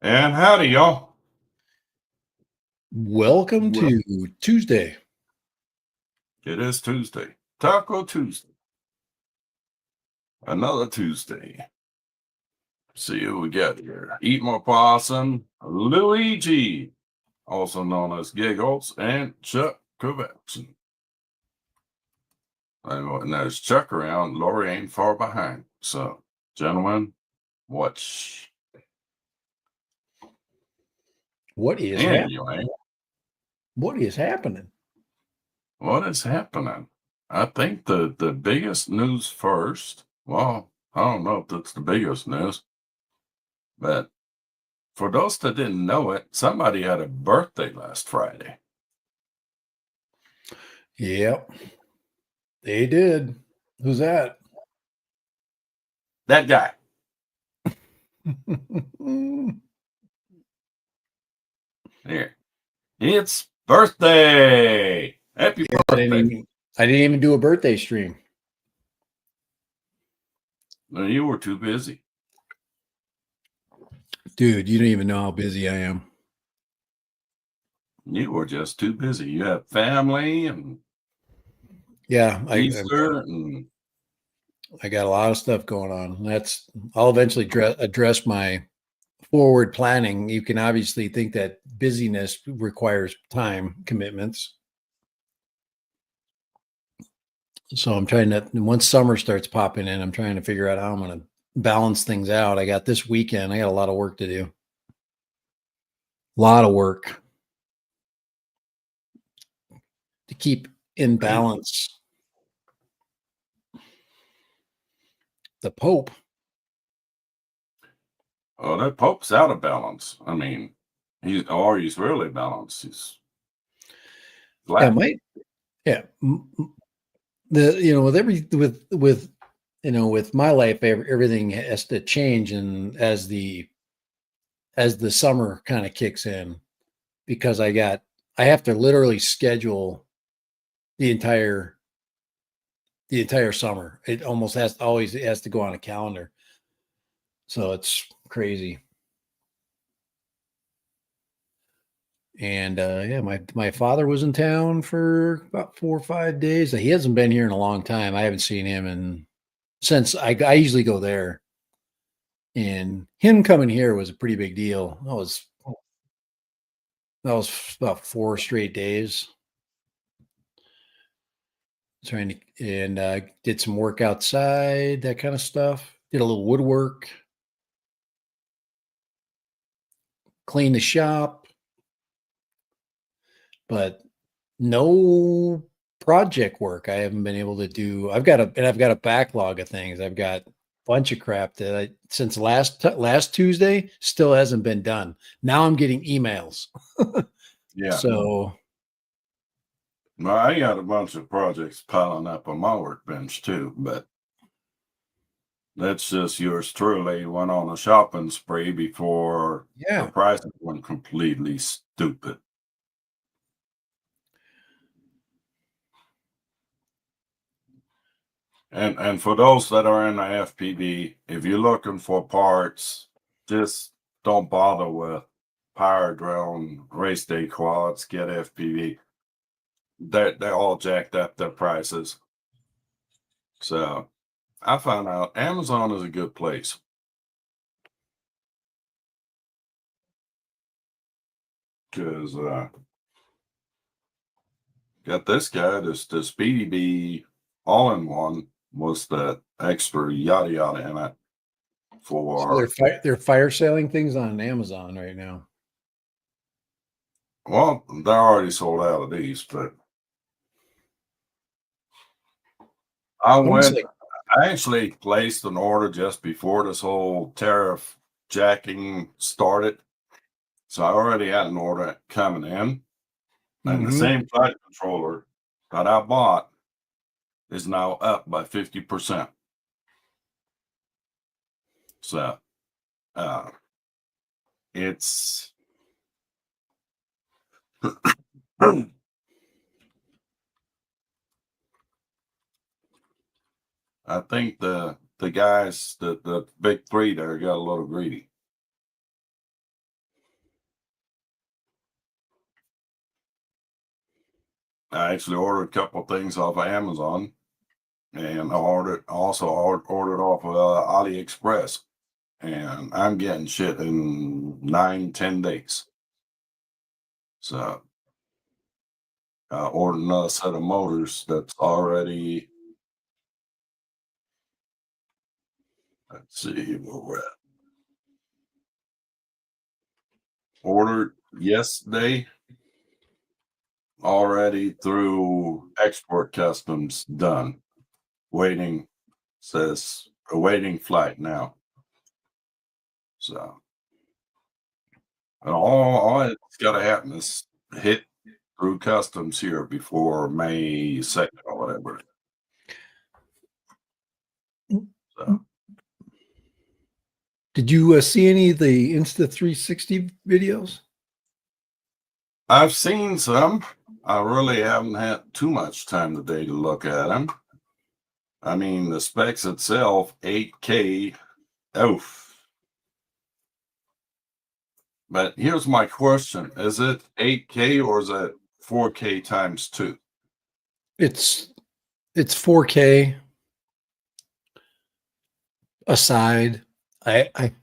And howdy, y'all. Welcome Well, to Tuesday. it is Tuesday. Taco Tuesday. Another Tuesday. See who we got here. Eat More Possum, Luigi, also known as Giggles, and Chuck Kovacs. And there's Chuck around. Lori ain't far behind. So, gentlemen, watch. What is Anyway, what is happening? what is happening? I think the biggest news first. Well, I don't know if that's the biggest news, but for those that didn't know it, somebody had a birthday last Friday. Yep, they did. Who's that? That guy. Here. It's birthday. Happy Yeah, birthday. I didn't even do a birthday stream. No, you were too busy. Dude, you don't even know how busy I am. You were just too busy. You have family and Yeah, Easter and I got a lot of stuff going on. I'll eventually address my forward planning. You can obviously think that busyness requires time commitments. So I'm trying to, once summer starts popping in, I'm trying to figure out how I'm going to balance things out. I got this weekend, I got a lot of work to do. A lot of work to keep in balance. The Pope. oh, that Pope's out of balance. I mean, he's really balanced. He's Yeah, flat. yeah. With with my life, everything has to change, and as the summer kind of kicks in, because I have to literally schedule the entire the entire summer. It almost has to go on a calendar. So it's crazy. And yeah, my father was in town for about 4 or 5 days. He hasn't been here in a long time. I haven't seen him since I usually go there. And him coming here was a pretty big deal. That was about 4 straight days trying to, and did some work outside, that kind of stuff. Did a little woodwork, cleaned the shop, but no project work. I haven't been able to do. I've got a backlog of things. I've got a bunch of crap that since last Tuesday still hasn't been done. Now I'm getting emails. Yeah. So Well, I got a bunch of projects piling up on my workbench too, but that's just yours truly went on a shopping spree before the yeah, prices went completely stupid. And for those that are in the FPV, if you're looking for parts, just don't bother with Power Drone, Race Day Quads, get FPV. They're all jacked up their prices. So I found out Amazon is a good place because got this guy, this Speedy Bee all in one was that extra yada yada in it so for they're fire selling things on Amazon right now. well, they're already sold out of these, but I Almost went like I actually placed an order just before this whole tariff jacking started. So I already had an order coming in, and the mhm. same flight controller that I bought is now up by 50%. So uh, it's I think the guys, the big three there got a little greedy. I actually ordered a couple things off of Amazon, and I ordered off of AliExpress, and I'm getting shit in 9, 10 days. So I ordered another set of motors that's already. Let's see where we're at. Ordered yesterday, already through export customs done. Waiting, says awaiting flight now. So, and all it's got to happen is hit through customs here before May 2nd or whatever. So, Did you see any of the Insta360 videos? I've seen some. I really haven't had too much time today to look at them. I mean, the specs itself, 8K. Oof. But here's my question: is it 8K or is it 4K times 2? It's 4K aside. I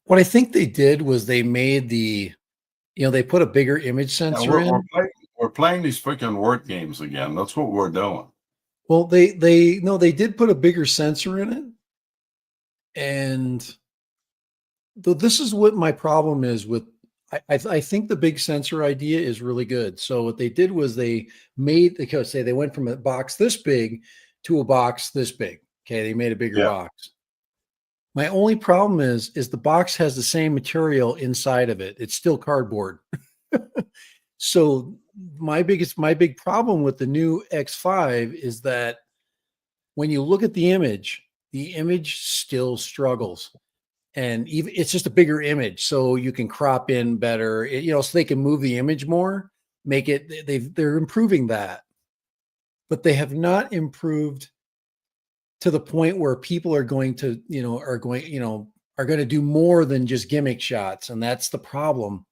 what I think they did was they made they put a bigger image Yeah, sensor in. we're playing these freaking word games again. That's what we're doing. Well, they did put a bigger sensor in it. And this is what my problem is with. I think the big sensor idea is really good. So what they did was they went from a box this big to a box this big. Okay, they made a bigger Yeah. box. My only problem is the box has the same material inside of it. It's still cardboard. So my big problem with the new X5 is that when you look at the image still struggles. And even it's just a bigger image, so you can crop in better, so they can move the image more, make it. They're improving that, but they have not improved to the point where people are going to, are going to do more than just gimmick shots, and that's the problem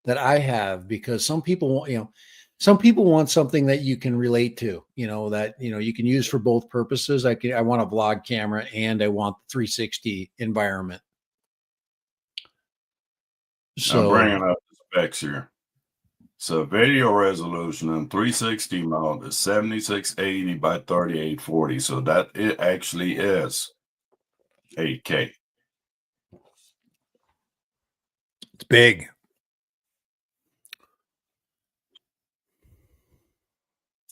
that I have, because some people want something that you can relate to, that you can use for both purposes. I want a vlog camera and I want the 360 environment. I'm bringing So up the specs here. So video resolution in 360 mode is 7680 by 3840. So that it actually is 8K. it's big.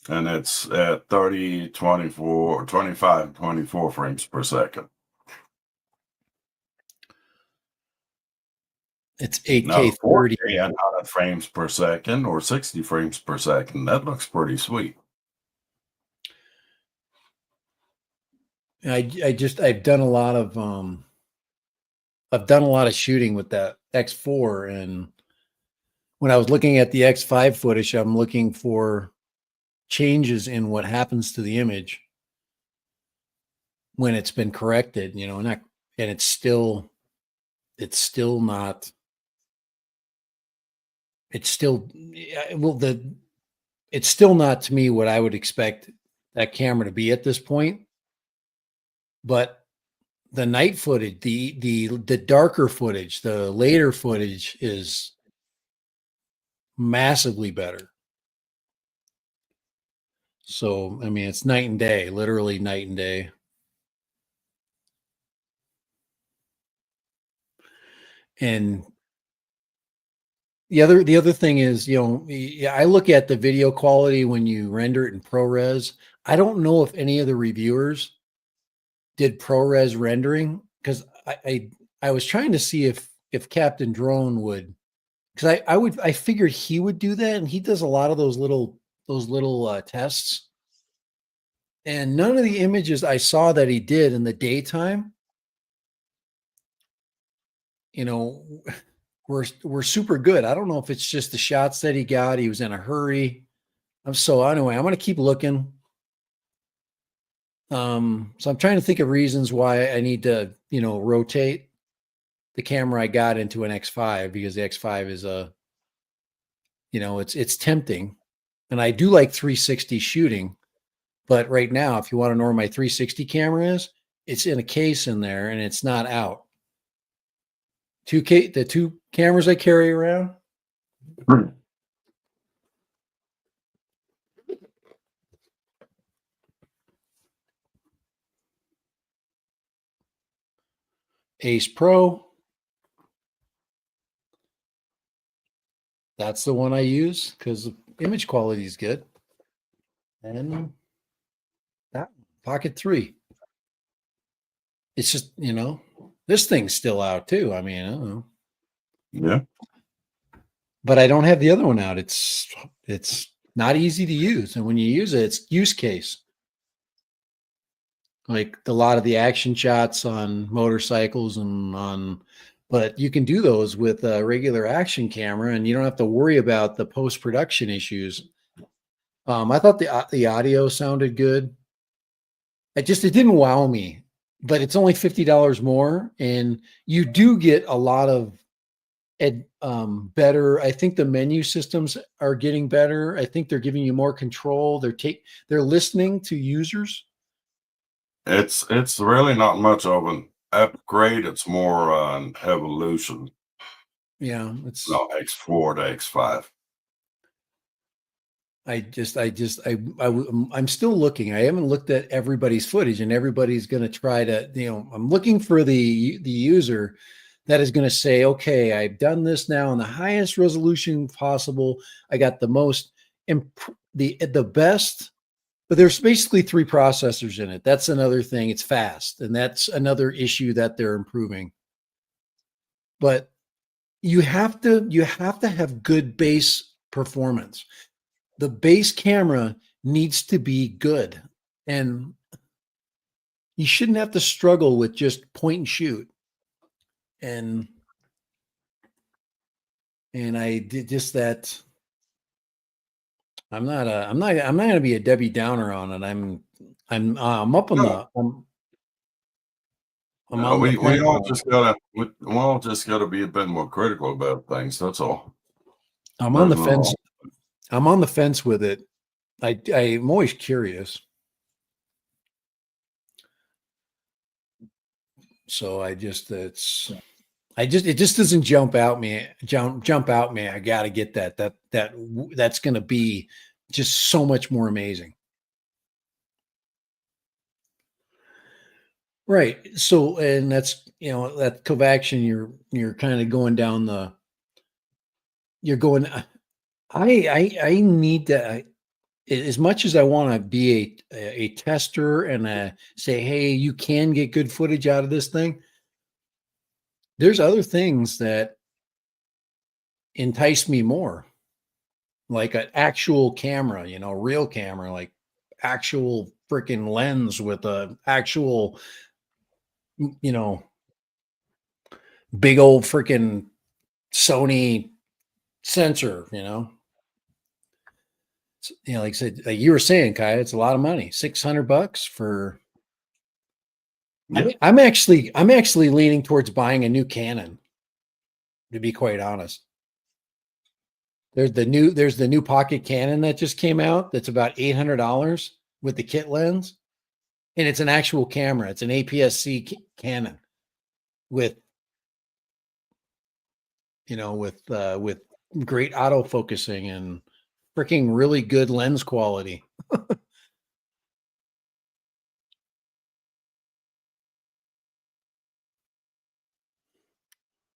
And it's at 30, 24, 25, 24 frames per second. It's Now, 8K 30. 4K at 100 frames per second or 60 frames per second. That looks pretty sweet. I've done a lot of shooting with that X4, and when I was looking at the X5 footage, I'm looking for changes in what happens to the image when it's been corrected, and it's still not. It's still it's still not to me what I would expect that camera to be at this point. But the night footage, the darker footage, the later footage is massively better. So, I mean, it's night and day, literally night and day. And the other thing is, I look at the video quality when you render it in ProRes. I don't know if any of the reviewers did ProRes rendering, because I was trying to see if Captain Drone would, because I figured he would do that, and he does a lot of those little tests. And none of the images I saw that he did in the daytime, were super good. I don't know if it's just the shots that he got. He was in a hurry. Anyway, I'm going to keep looking. So I'm trying to think of reasons why I need to, rotate the camera I got into an X5, because the X5 is it's tempting. And I do like 360 shooting, but right now, if you want to know where my 360 camera is, it's in a case in there and it's not out. The two cameras I carry around. Ace Pro. That's the one I use because the image quality is good. And that Pocket 3. It's just, this thing's still out too. I mean, I don't know. Yeah. But I don't have the other one out. It's not easy to use. And when you use it, it's use case. Like a lot of the action shots on motorcycles but you can do those with a regular action camera and you don't have to worry about the post-production issues. I thought the audio sounded good. It didn't wow me, but it's only $50 more. And you do get a lot of better. I think the menu systems are getting better. I think they're giving you more control. They're listening to users. It's really not much of an upgrade. It's more an evolution. Yeah, it's X4 to X5. I'm still looking. I haven't looked at everybody's footage, and everybody's going to try to, I'm looking for the user that is going to say, okay, I've done this now in the highest resolution possible. I got the most, the best, but there's basically 3 processors in it. That's another thing. It's fast. And that's another issue that they're improving. But you have to have good base performance. The base camera needs to be good, and you shouldn't have to struggle with just point and shoot. And I did just that. I'm not going to be a Debbie Downer on it. I'm up on No. I'm on the We all just gotta be a bit more critical about things. That's all. I'm on There's the no fence. wrong. I'm on the fence with it. I'm always curious. So it just doesn't jump out me. I got to get that's going to be just so much more amazing. Right. So, and that's, that Covaction, you're kind of going down you're going, I need to, as much as I want to be a tester and say, hey, you can get good footage out of this thing. There's other things that entice me more, like an actual camera, real camera, like actual freaking lens with a actual, big old freaking Sony sensor, like I said, like you were saying, Kai, it's a lot of money, $600 for. Yeah. I'm actually leaning towards buying a new Canon, to be quite honest. There's the new Pocket Canon that just came out. That's about $800 with the kit lens, and it's an actual camera. It's an APS-C Canon with with great autofocusing and freaking really good lens quality.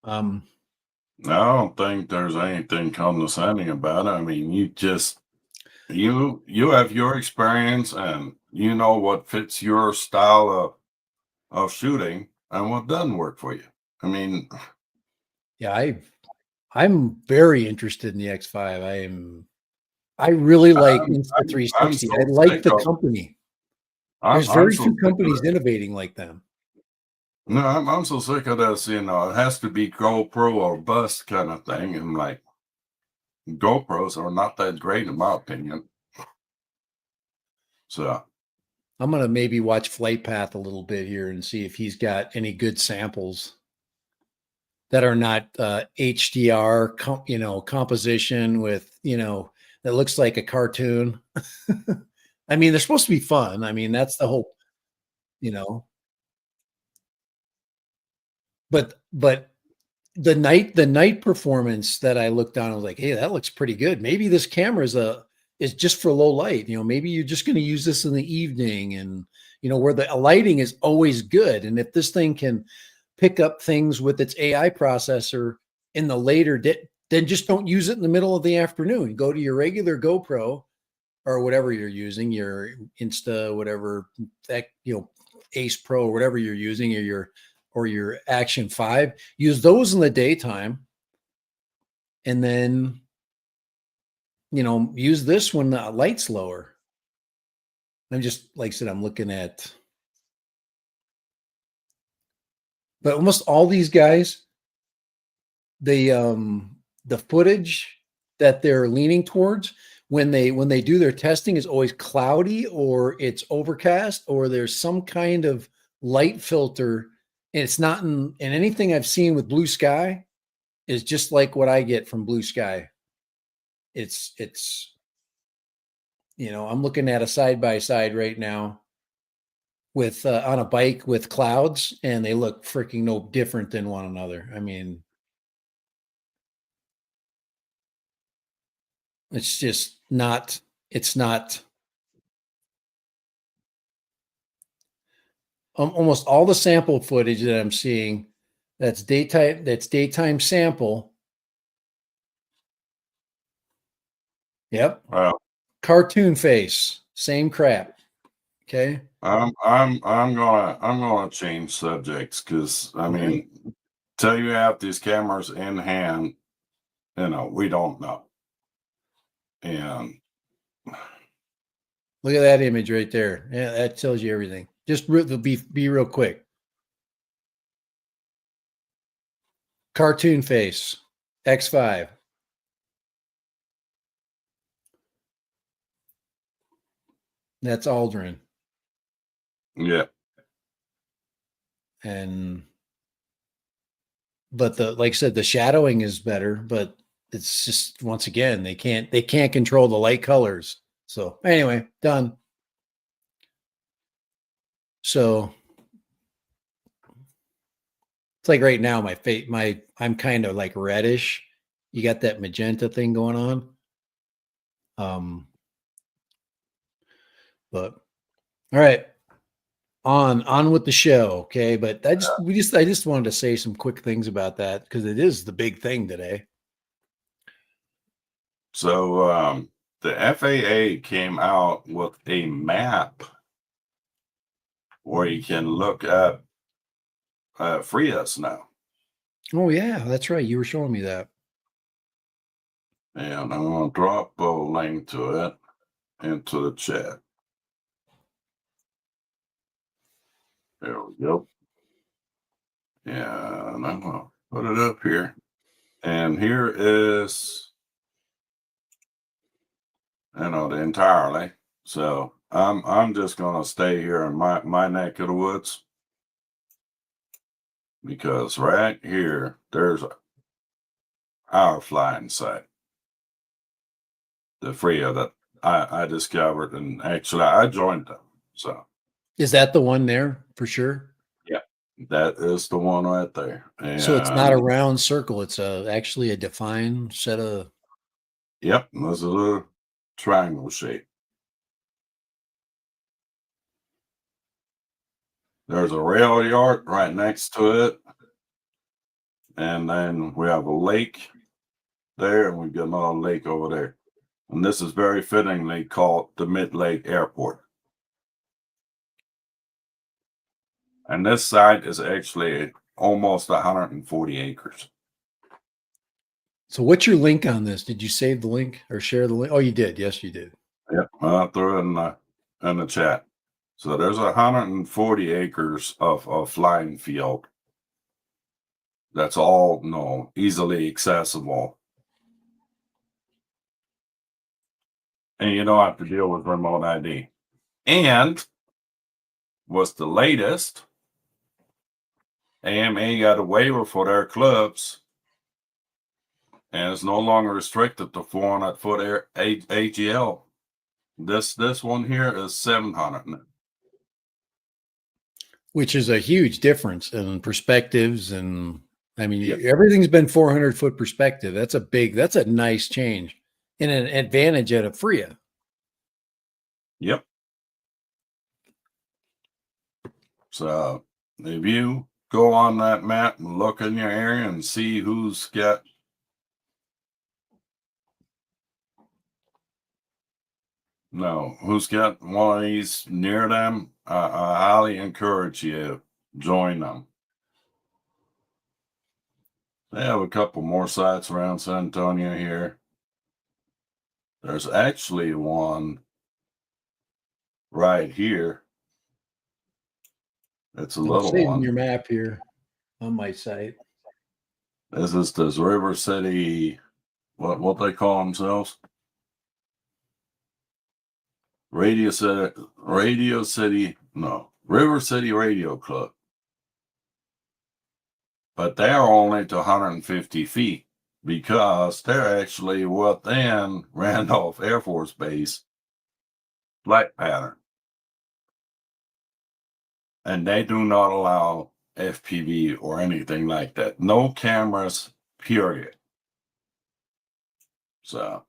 I don't think there's anything condescending about it. I mean, you have your experience and you know what fits your style of shooting and what doesn't work for you. I mean, yeah, I'm very interested in the X5. I really like I'm Insta360. I so like sick the of company. I'm There's I'm very so few sick of companies it. innovating like them. No, I'm so sick of this, it has to be GoPro or bust kind of thing. And like GoPros are not that great in my opinion. So I'm gonna maybe watch Flight Path a little bit here and see if he's got any good samples that are not HDR, composition with that looks like a cartoon. I mean, they're supposed to be fun. I mean, that's the whole, you know. But the night performance that I looked on, I was like, hey, that looks pretty good. Maybe this camera is just for low light. Maybe you're just going to use this in the evening, and where the lighting is always good. And if this thing can pick up things with its AI processor in the later day, then just don't use it in the middle of the afternoon. Go to your regular GoPro or whatever you're using, your Insta, whatever that Ace Pro or whatever you're using, or your Action 5. Use those in the daytime, and then use this when the light's lower. I'm just, like I said, I'm looking at, but almost all these guys, the footage that they're leaning towards when they do their testing is always cloudy, or it's overcast, or there's some kind of light filter, and it's not in anything I've seen with blue sky is just like what I get from blue sky. It's I'm looking at a side by side right now with on a bike with clouds, and they look freaking no different than one another. I mean, it's just not, it's not. Almost all the sample footage that I'm seeing that's daytime sample. Yep. Well, Cartoon face, same crap. Okay. I'm gonna change subjects, because I mean, till you have these cameras in hand, we don't know. And Look at that image right there. Yeah, that tells you everything. Just be real quick. Cartoon face, X5. That's Aldrin. yeah, But like I said, the shadowing is better, but it's just, once again, they can't control the light colors. So anyway, done. So it's like right now, I'm kind of like reddish. You got that magenta thing going on. But all right, on with the show. Okay. But I just wanted to say some quick things about that, because it is the big thing today. so the FAA came out with a map where you can look at FRIAs now. Oh yeah, that's right. You were showing me that. And I'm going to drop a link to it into the chat. There we go. Yeah, and I'm going to put it up here. And here is, the entirely. So I'm just going to stay here in my neck of the woods, because right here there's our flying site, the FRIA that I discovered, and actually I joined them. So Is that the one there for sure? yeah, that is the one right there. And So it's not a round circle. It's actually a defined set of. yep, this is a triangle shape. There's a rail yard right next to it. And then we have a lake there, and we've got another lake over there. And this is very fittingly called the Mid-Lake Airport. And this site is actually almost 140 acres. So what's your link on this? Did you save the link or share the link? Oh, you did. Yes, you did. Yep, I threw it in the chat. So there's 140 acres of flying field. That's all easily accessible. And you don't have to deal with remote ID. And what's the latest? AMA got a waiver for their clubs and it's no longer restricted to 400-foot AGL. This one here is 700. Which is a huge difference in perspectives. And I mean, Yep. everything's been 400-foot perspective. That's a nice change and an advantage at a FRIA. Yep. So if you go on that map and look in your area and see who's got one of these near them, I highly encourage you to join them. They have a couple more sites around San Antonio here. There's actually one right here. It's a I'm little saving one. your map here on my site. This is this River City, what they call themselves? River City Radio Club. But they're only to 150 feet because they're actually within Randolph Air Force Base flight pattern. And they do not allow FPV or anything like that. No cameras, period. So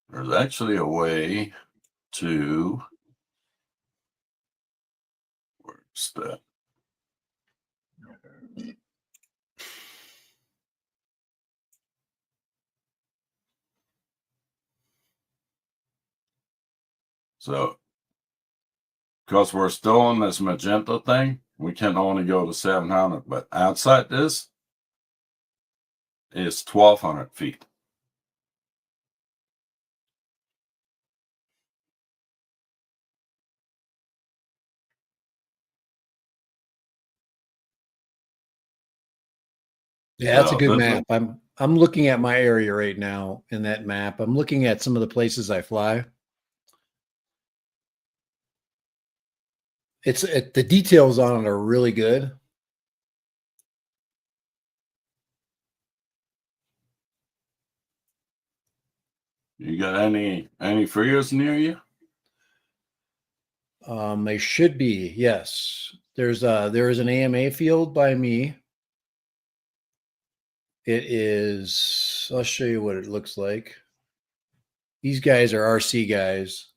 there's actually a way to, where's that? So, because we're still on this magenta thing, we can only go to 700, but outside this is 1,200 feet. Yeah, that's a So good this is, map. I'm looking at my area right now in that map. I'm looking at some of the places I fly. The details on it are really good. you got any FRIAs near you? They should be, yes. There is an AMA field by me. It is, I'll show you what it looks like. These guys are RC guys.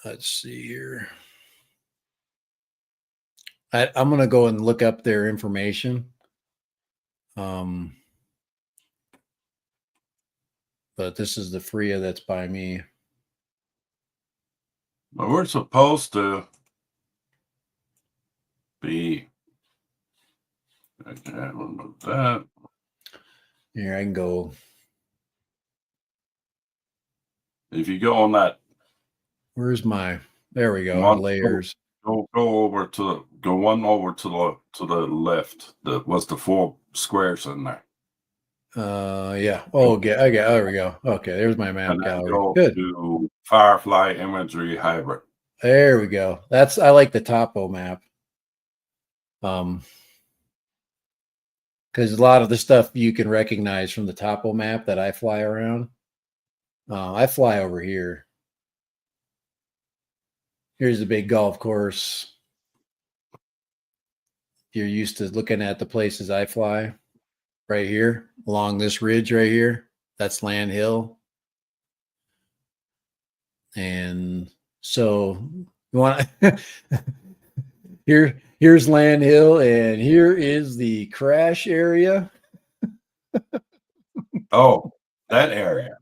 Let's see here. I'm going to go and look up their information. But this is the FRIA that's by me. But we're supposed to be. Okay, I don't know that. Here, I can go. If you go on that, Where's my? There we go. one, Layers. go one over to the left. What's the 4 squares in there? Yeah. Oh, okay. There we go. Okay, there's my map And then gallery. go Good. to Firefly Imagery Hybrid. There we go. I like the topo map. Because a lot of the stuff you can recognize from the topo map that I fly around. I fly over here. Here's the big golf course. You're used to looking at the places I fly. Right here, along this ridge right here. That's Land Hill. And so you want here's Land Hill, and here is the crash area. Oh, that area.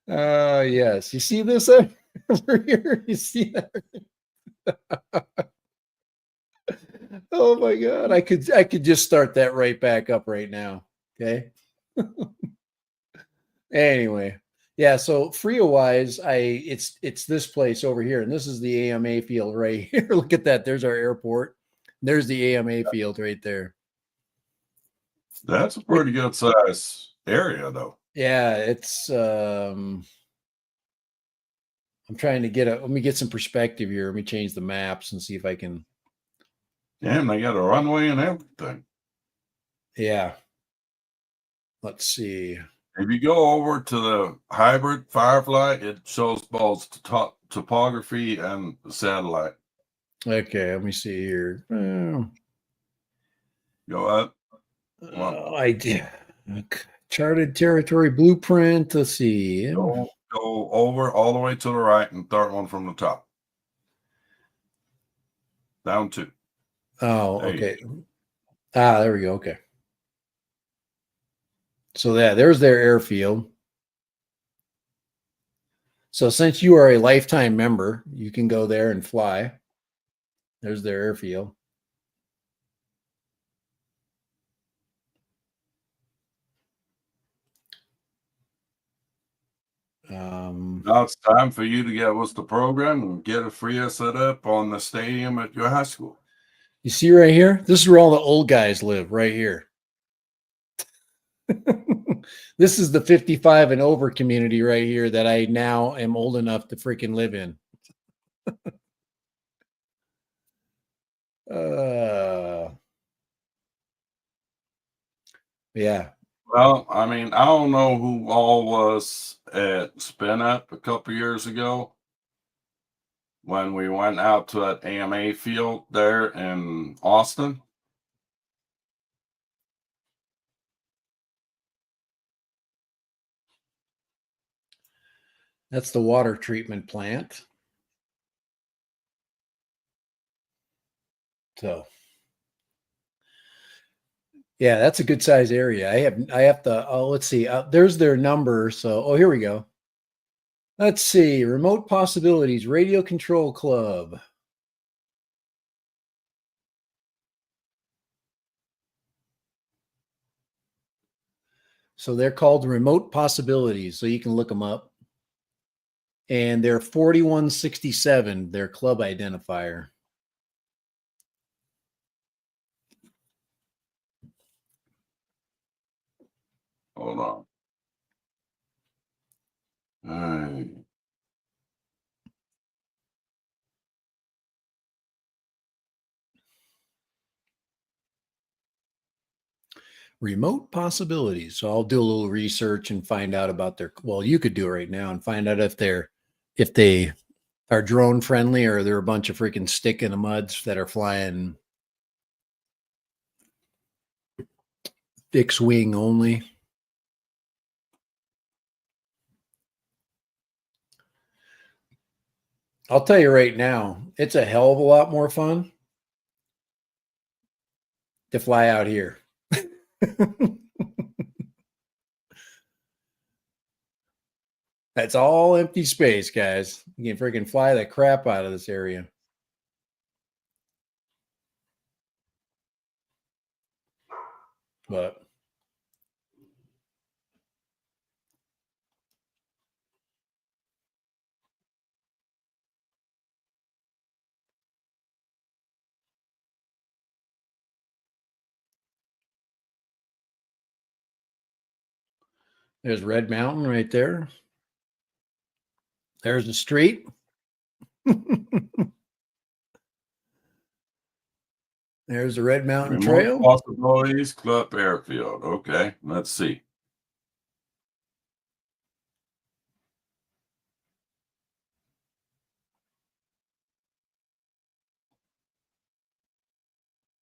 Yes. You see this over here? You see that? Oh my God. I could just start that right back up right now. Okay. Anyway. Yeah, so FRIA wise, it's this place over here, and this is the AMA field right here. Look at that. There's our airport. There's the AMA field right there. That's a pretty good size area, though. Yeah, it's I'm trying to let me get some perspective here. Let me change the maps and see if I can Damn, they got a runway and everything. Yeah. Let's see. If you go over to the hybrid Firefly, it shows both topography and satellite. Okay, let me see here. Go up. I did. Charted territory blueprint. Let's see. Go over all the way to the right and start one from the top. Down 2. Oh, There okay. There we go. Okay. So there's their airfield. So since you are a lifetime member, you can go there and fly. There's their airfield. Now it's time for you to get what's the program and get a free set up on the stadium at your high school. You see right here? This is where all the old guys live, right here. This is the 55 and over community right here that I now am old enough to freaking live in. Yeah. Well, I mean, I don't know who all was at Spin Up a couple years ago when we went out to that AMA field there in Austin. That's the water treatment plant. So, yeah, that's a good size area. I have to, let's see, there's their number. So, here we go. Let's see, remote possibilities, radio control club. So they're called remote possibilities. So you can look them up. And they're 4167, their club identifier. Hold on. All right. Remote possibilities. So I'll do a little research and find out about their, well, you could do it right now and find out if they are drone friendly or they're a bunch of freaking stick in the muds that are flying fixed wing only. I'll tell you right now, it's a hell of a lot more fun to fly out here. That's all empty space, guys. You can freaking fly the crap out of this area. But there's Red Mountain right there. There's the street. There's the Red Mountain Remote Trail. possibilities, Club Airfield. Okay, let's see.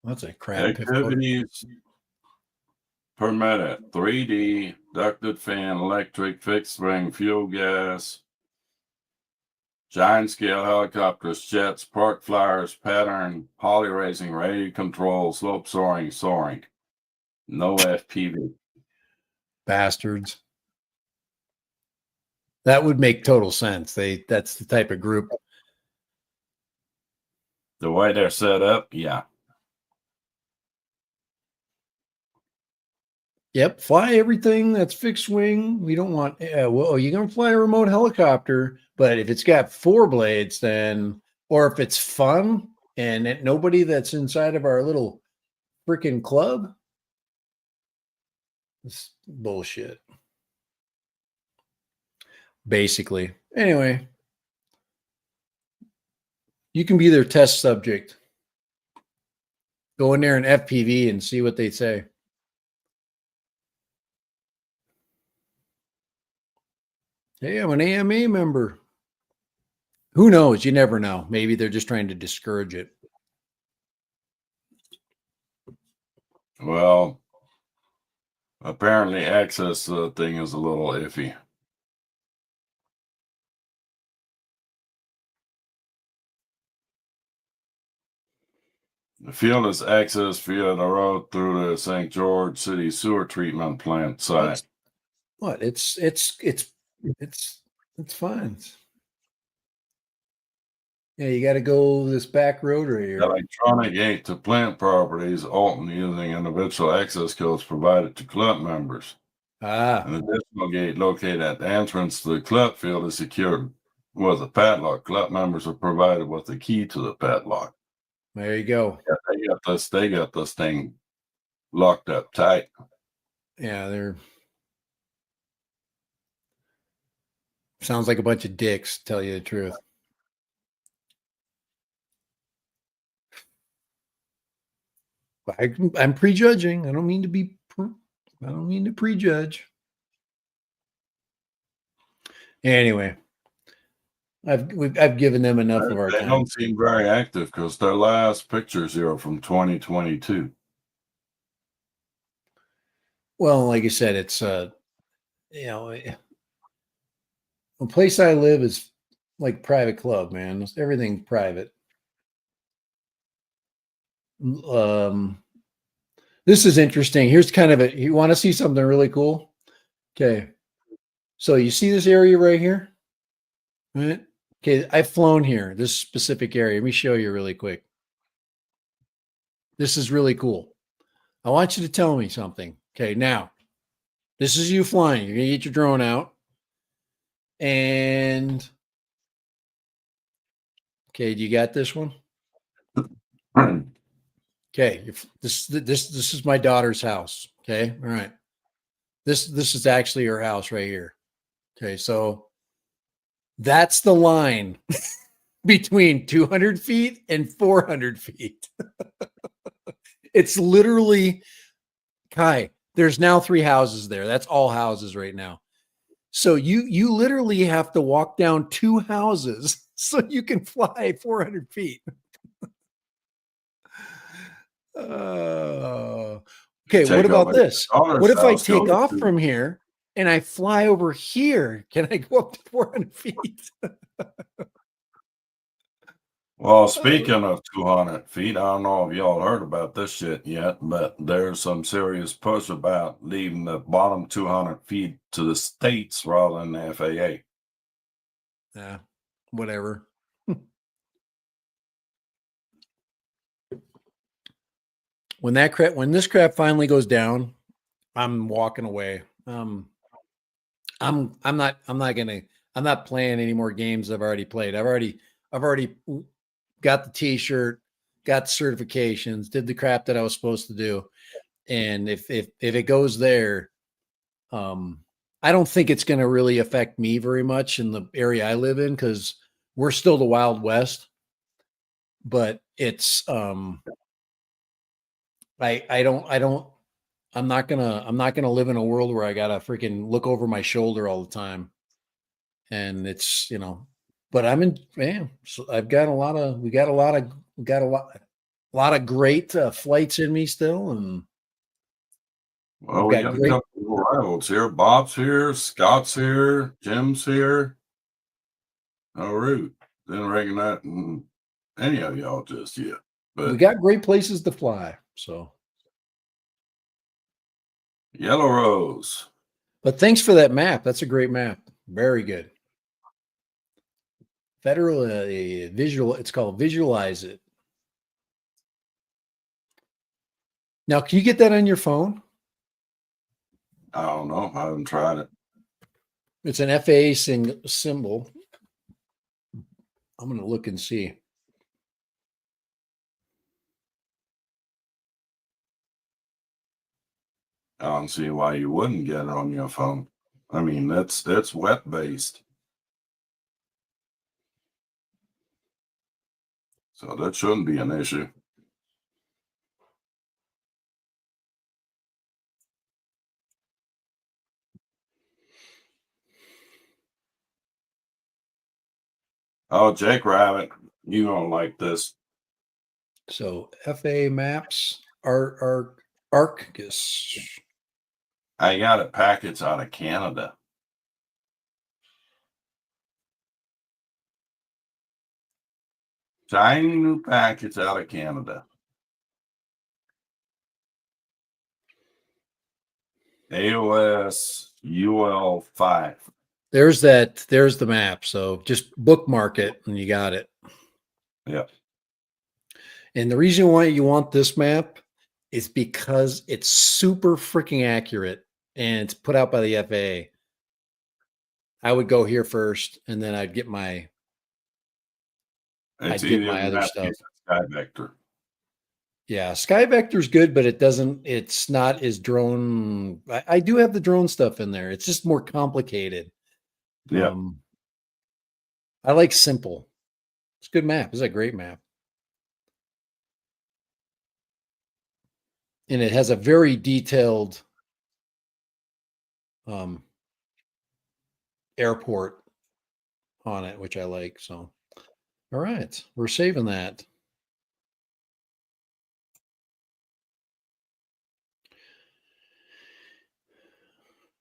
That's a crap. Activities permitted: 3D, ducted fan, electric, fixed wing, fuel gas, giant scale helicopters, jets, park flyers, pattern, poly racing, radio control, slope soaring. No FPV. Bastards. That would make total sense. That's the type of group. The way they're set up, yeah. Yep, fly everything that's fixed wing. We don't want. Well, you're gonna fly a remote helicopter, but if it's got 4 blades, then, or if it's fun and nobody that's inside of our little freaking club, it's bullshit. Basically, anyway, you can be their test subject. Go in there and FPV and see what they say. Hey, I'm an AMA member. Who knows? You never know. Maybe they're just trying to discourage it. Well, apparently access to the thing is a little iffy. The field is accessed via the road through the St. George City Sewer Treatment Plant site. What? It's fine. Yeah, you got to go this back road right The here. electronic gate to plant properties open using individual access codes provided to club members. Ah, An additional gate located at the entrance to the club field is secured with a padlock. Club members are provided with a key to the padlock. there you go. Yeah, they got this thing locked up tight. Yeah, they're sounds like a bunch of dicks, to tell you the truth. I'm prejudging. I don't mean to be. I don't mean to prejudge. Anyway, I've given them enough of our They time. don't seem very active because their last pictures here are from 2022. Well, like I said, it's you know, the place I live is like private club, man. It's everything private. This is interesting. Here's kind of you want to see something really cool? Okay. So you see this area right here? Right? Okay, I've flown here, this specific area. Let me show you really quick. This is really cool. I want you to tell me something. Okay, now this is you flying. You're gonna get your drone out. And okay, do you got this one? Okay, this is my daughter's house. Okay, all right. This is actually her house right here. Okay, so that's the line between 200 feet and 400 feet. It's literally, Kai, there's now 3 houses there. That's all houses right now. So you literally have to walk down 2 houses so you can fly 400 feet. Okay, what about this? What if I take off from here and I fly over here? Can I go up to 400 feet? Well, speaking of 200 feet, I don't know if y'all heard about this shit yet, but there's some serious push about leaving the bottom 200 feet to the states rather than the FAA. Yeah, whatever. When this crap finally goes down, I'm walking away. I'm not playing any more games I've already played. I've already got the t-shirt, got the certifications, did the crap that I was supposed to do. And if it goes there, I don't think it's going to really affect me very much in the area I live in, because we're still the Wild West. But it's I'm not gonna live in a world where I gotta freaking look over my shoulder all the time. And it's, but I'm in, man. So we got a lot of great flights in me still. And well, we got a couple of rivals here. Bob's here, Scott's here, Jim's here. Oh, Root. Didn't recognize any of y'all just yet. But we got great places to fly. So Yellow Rose. But thanks for that map. That's a great map. Very good. Federal visual. It's called Visualize It. Now, can you get that on your phone? I don't know. I haven't tried it. It's an FAA symbol. I'm going to look and see. I don't see why you wouldn't get it on your phone. I mean, that's web based. So that shouldn't be an issue. Oh, Jake Rabbit, you don't like this. So FA maps are Arcus. I got it packets out of Canada. Shiny new packets out of Canada. AOS UL5. There's that. There's the map. So just bookmark it and you got it. Yeah. And the reason why you want this map is because it's super freaking accurate and it's put out by the FAA. I would go here first and then I'd get my It's other easier stuff. Sky Vector. Yeah, Sky Vector's good, but it's not as drone. I do have the drone stuff in there. It's just more complicated. Yeah. I like simple. It's a good map. It's a great map. And it has a very detailed airport on it, which I like. So, all right, we're saving that.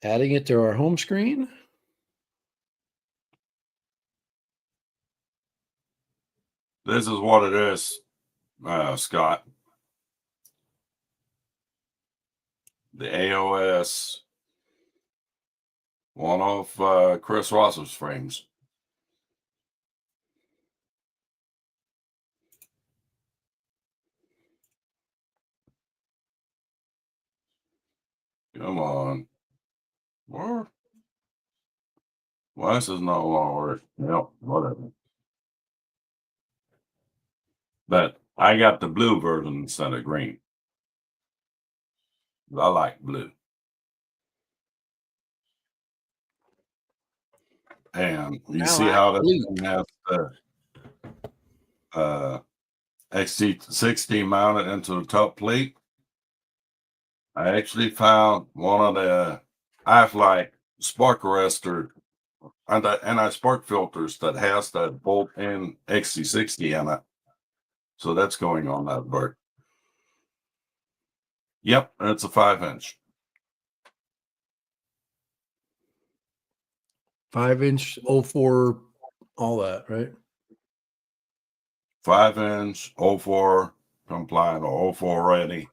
Adding it to our home screen. This is what it is, Scott. The AOS, one of Chris Ross's frames. Come on. Where? Well, this is not long work. Yep, whatever. But I got the blue version instead of green. I like blue. And you see how that thing has the XT60 mounted into the top plate? I actually found one of the iFlight spark arrestor and the anti-spark filters that has that bolt-in XT60 in it. So that's going on that bird. Yep, it's a 5-inch. 5-inch, 04, all that, right? 5-inch, 04 compliant or 04 ready.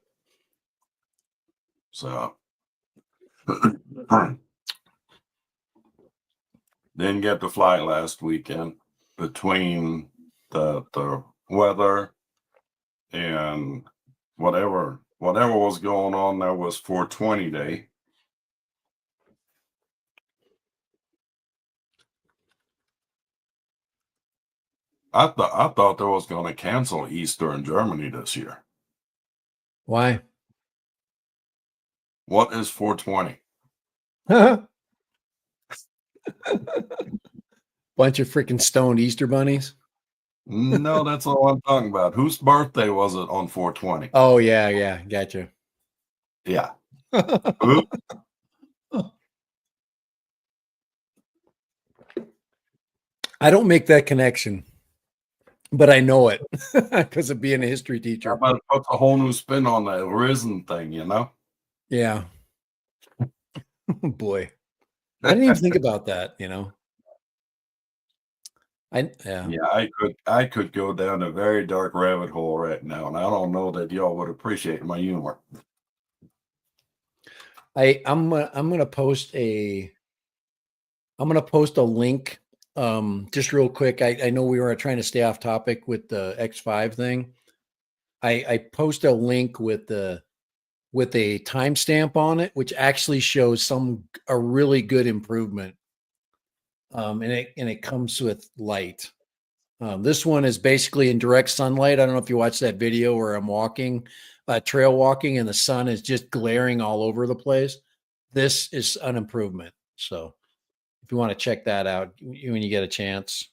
So didn't get to fly last weekend between the weather and whatever was going on. There was 420 day. I thought they was going to cancel Easter in Germany this year. Why? What is 420? Bunch of freaking stoned Easter bunnies. No, that's all I'm talking about. Whose birthday was it on 420? Oh yeah, gotcha. Yeah. I don't make that connection, but I know it because of being a history teacher. How about it puts a whole new spin on the risen thing, you know? Yeah. Boy, I didn't even think about that. I could go down a very dark rabbit hole right now, and I don't know that y'all would appreciate my humor. I'm gonna post a link just real quick. I know we were trying to stay off topic with the X5 thing. I post a link with a timestamp on it, which actually shows a really good improvement. And it comes with light. This one is basically in direct sunlight. I don't know if you watched that video where I'm walking, trail walking, and the sun is just glaring all over the place. This is an improvement. So if you want to check that out when you get a chance.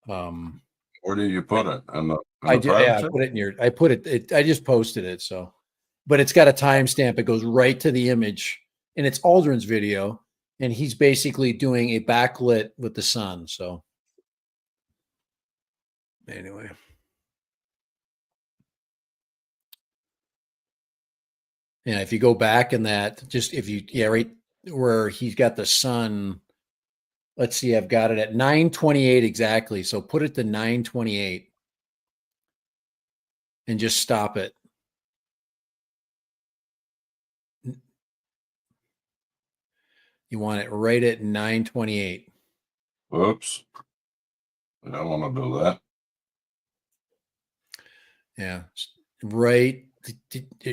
Where do you put it? I put it in I just posted it. So, but it's got a timestamp. It goes right to the image, and it's Aldrin's video, and he's basically doing a backlit with the sun. So Anyway. Yeah, if you go back in that, just if you, yeah, right where he's got the sun. Let's see, I've got it at 9:28 exactly. So put it to 9:28 and just stop it. You want it right at 9:28. Oops. I don't want to do that. Yeah. Right.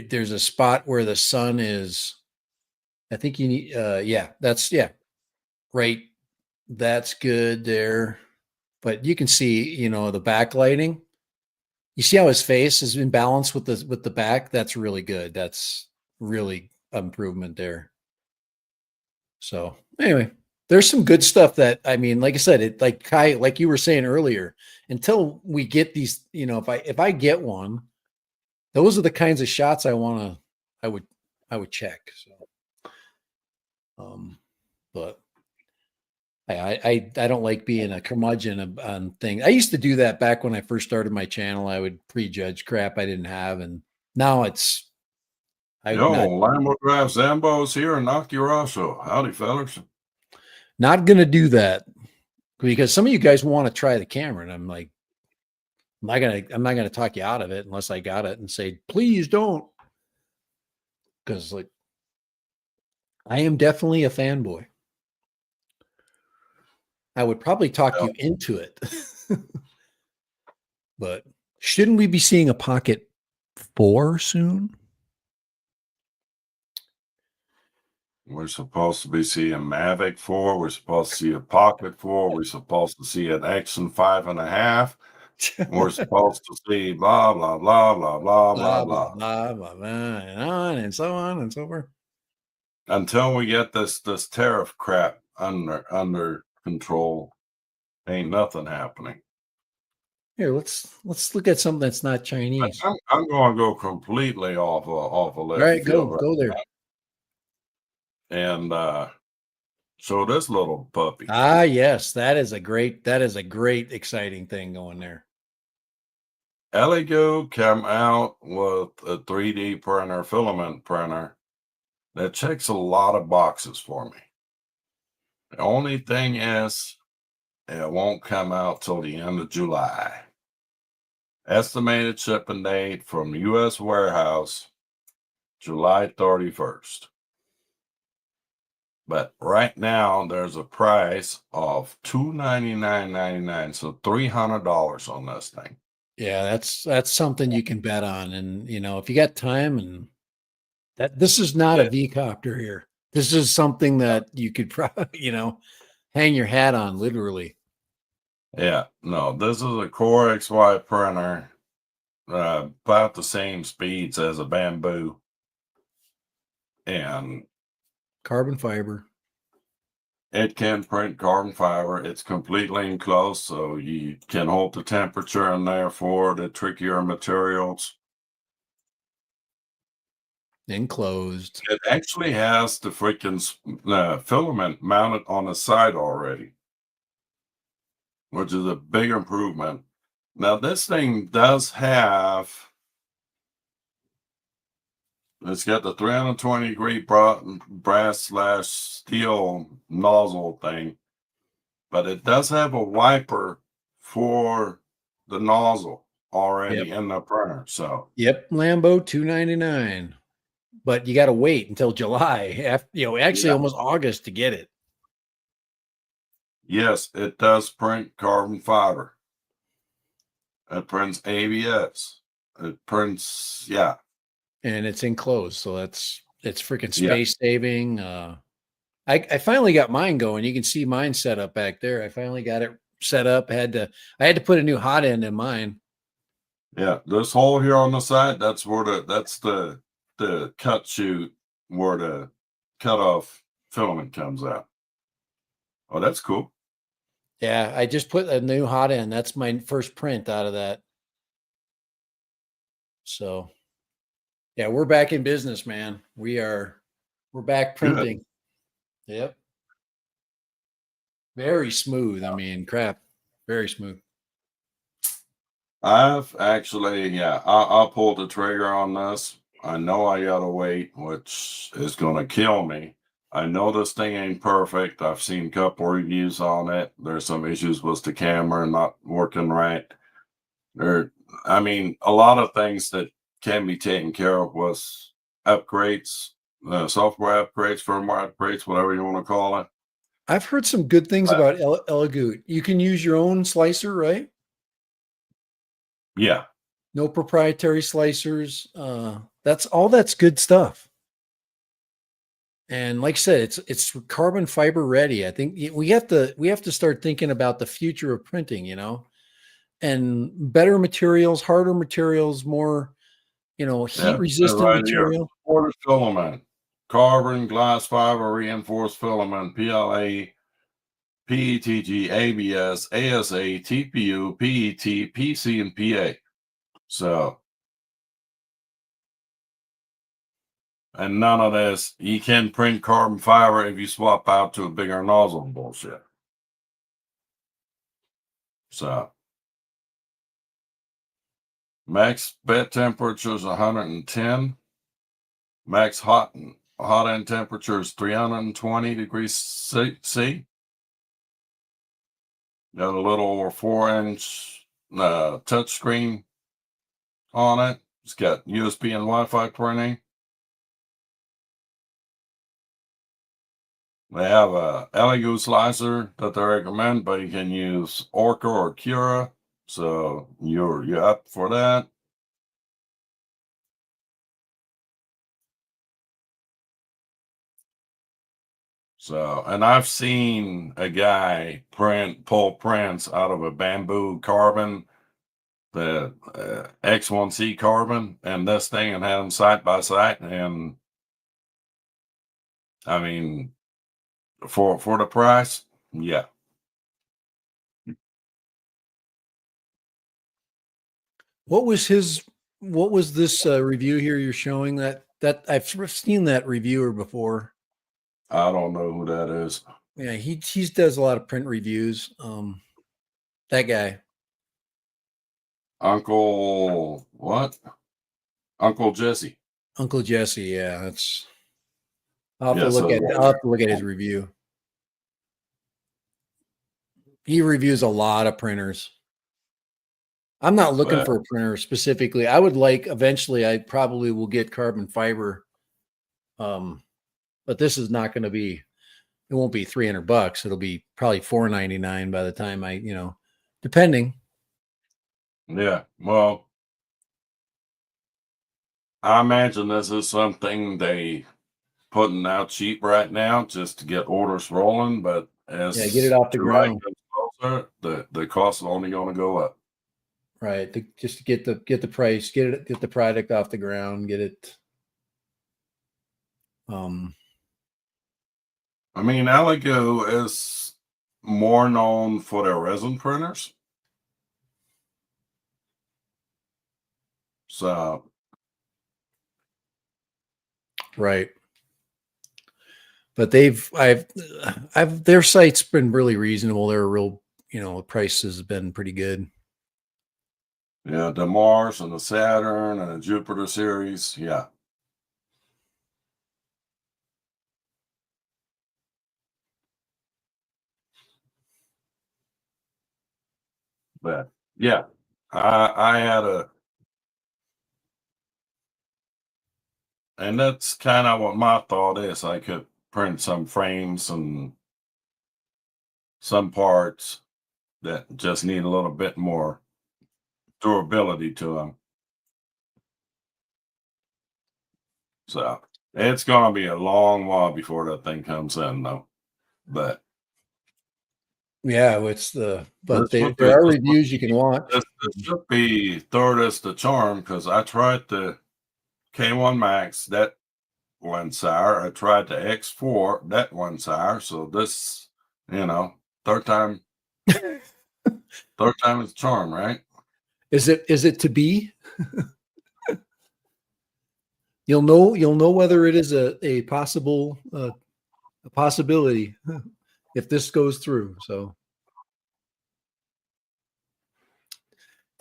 There's a spot where the sun is. I think you need, yeah, right. That's good there. But you can see, the backlighting. You see how his face is in balance with the back? That's really good. That's really improvement there. So anyway, there's some good stuff that, I mean, like I said, it like Kai, like you were saying earlier, until we get these, if I get one, those are the kinds of shots I would check. So but I don't like being a curmudgeon on things. I used to do that back when I first started my channel. I would prejudge crap I didn't have, and now I'm Yo, not Lambo Drive Zambo's here in Akiraso. Howdy, fellas. not gonna do that because some of you guys want to try the camera, and I'm like, I'm not gonna talk you out of it unless I got it and say, please don't, because like I am definitely a fanboy. I would probably talk Yeah. you into it, but shouldn't we be seeing a Pocket 4 soon? We're supposed to be seeing Mavic 4. We're supposed to see a Pocket 4. We're supposed to see an Action 5.5. We're supposed to see blah, blah, blah, blah, blah, blah, Blah blah blah. blah blah blah, and on and so forth. Until we get this tariff crap under control, ain't nothing happening. Here, let's look at something that's not But Chinese. I'm going to go completely off a All left right, field right go there. and show this little puppy. Ah, yes, that is a great exciting thing going there. Eligo came out with a 3D printer, filament printer that checks a lot of boxes for me. The only thing is, it won't come out till the end of July. Estimated shipping date from U.S. warehouse, July 31st. But right now, there's a price of $299.99, so $300 on this thing. Yeah, that's something you can bet on, and if you got time, and that this is not a Yeah, V copter here. This is something that you could probably hang your hat on, literally. yeah, no, this is a Core XY printer, about the same speeds as a Bamboo, and Carbon fiber. it can print carbon fiber. It's completely enclosed, so you can hold the temperature in there for the trickier materials. Enclosed. It actually has the freaking filament mounted on the side already, which is a big improvement. Now, this thing does have, it's got the 320-degree brass slash steel nozzle thing, but it does have a wiper for the nozzle Yep. already in the printer. So, Yep. Lambo $299. But you got to wait until July, actually yeah, almost August to get it. yes, it does print carbon fiber. It prints ABS. It prints, yeah, And it's enclosed. So it's freaking yeah. space saving. I finally got mine going. You can see mine set up back there. I finally got it set up. I had to put a new hot end in mine. Yeah, this hole here on the side, that's the cut chute where the cut off filament comes out. Oh, that's cool. Yeah, I just put a new hot end. That's my first print out of that. So yeah, we're back in business, man. We're back Good. printing. Yep. Very smooth. I mean, crap. Very smooth. I've actually, yeah, I'll pull the trigger on this. I know I gotta wait, which is gonna kill me. I know this thing ain't perfect. I've seen a couple reviews on it. There's some issues with the camera not working right. There, I mean, a lot of things that can be taken care of with upgrades, software upgrades, firmware upgrades, whatever you want to call it. I've heard some good things But about Elegoo. You can use your own slicer, right? yeah, No proprietary slicers. That's good stuff. And like I said, it's carbon fiber ready. I think we have to start thinking about the future of printing, and better materials, harder materials, more, heat yeah, resistant right here. material. Quarter filament, carbon, glass fiber, reinforced filament, PLA, PETG, ABS, ASA, TPU, PET, PC, and PA. So, and none of this, you can print carbon fiber if you swap out to a bigger nozzle bullshit. So, max bed temperature is 110. Max hot end temperature is 320 degrees C. Got a little over 4-inch touch screen on it. It's got USB and Wi-Fi printing. They have a Elegoo slicer that they recommend, but you can use Orca or Cura. So you're up for that. So, and I've seen a guy pull prints out of a bamboo carbon, the X1C carbon, and this thing, and had them side by side. And I mean, for the price, yeah. What was his? What was this review here you're showing? That I've seen that reviewer before. I don't know who that is. Yeah, he does a lot of print reviews. That guy, Uncle what? Uncle Jesse. Uncle Jesse. Yeah, that's. I'll have to Yeah, look so at. I'll have to look at his review. He reviews a lot of printers. I'm not looking but for a printer specifically. I would like eventually. I probably will get carbon fiber. Um, but this is not going to be. It won't be $300. It'll be probably $499 by the time depending. yeah, well, I imagine this is something they putting out cheap right now just to get orders rolling, but Yeah, get it as off the July ground. comes closer, the cost is only going to go up. Right. Just to get the price, get the product off the ground, get it. Um, I mean, Elegoo is more known for their resin printers. So, right. But their site's been really reasonable. They're real, the price has been pretty good. yeah, the Mars and the Saturn and the Jupiter series. Yeah. But yeah, I had a, and that's kind of what my thought is. I could print some frames and some parts that just need a little bit more durability to them. So it's going to be a long while before that thing comes in, though. But Yeah, but there are reviews you can watch. this should be third as the charm because I tried the K1 Max, that went sour. I tried the X4, that went sour. So this, you know, third time, third time is the charm, right? Is it to be? You'll know whether it is a possible a possibility if this goes through. So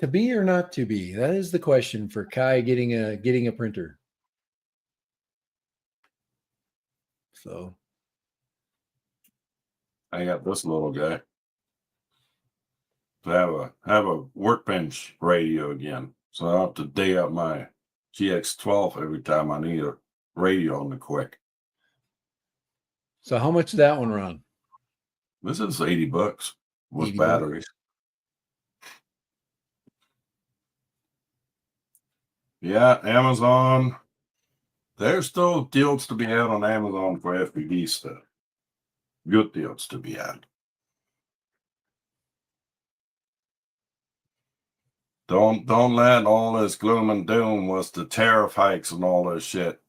To be or not to be? That is the question for Kai getting a printer. So I got this little guy. To have a Workbench radio again. So I have to day up my GX12 every time I need a radio on the quick. so how much did that one run? This is $80 with 80 bucks. batteries. Yeah, Amazon. There's still deals to be had on Amazon for FPV stuff. Good deals to be had. Don't let all this gloom and doom with the tariff hikes and all this shit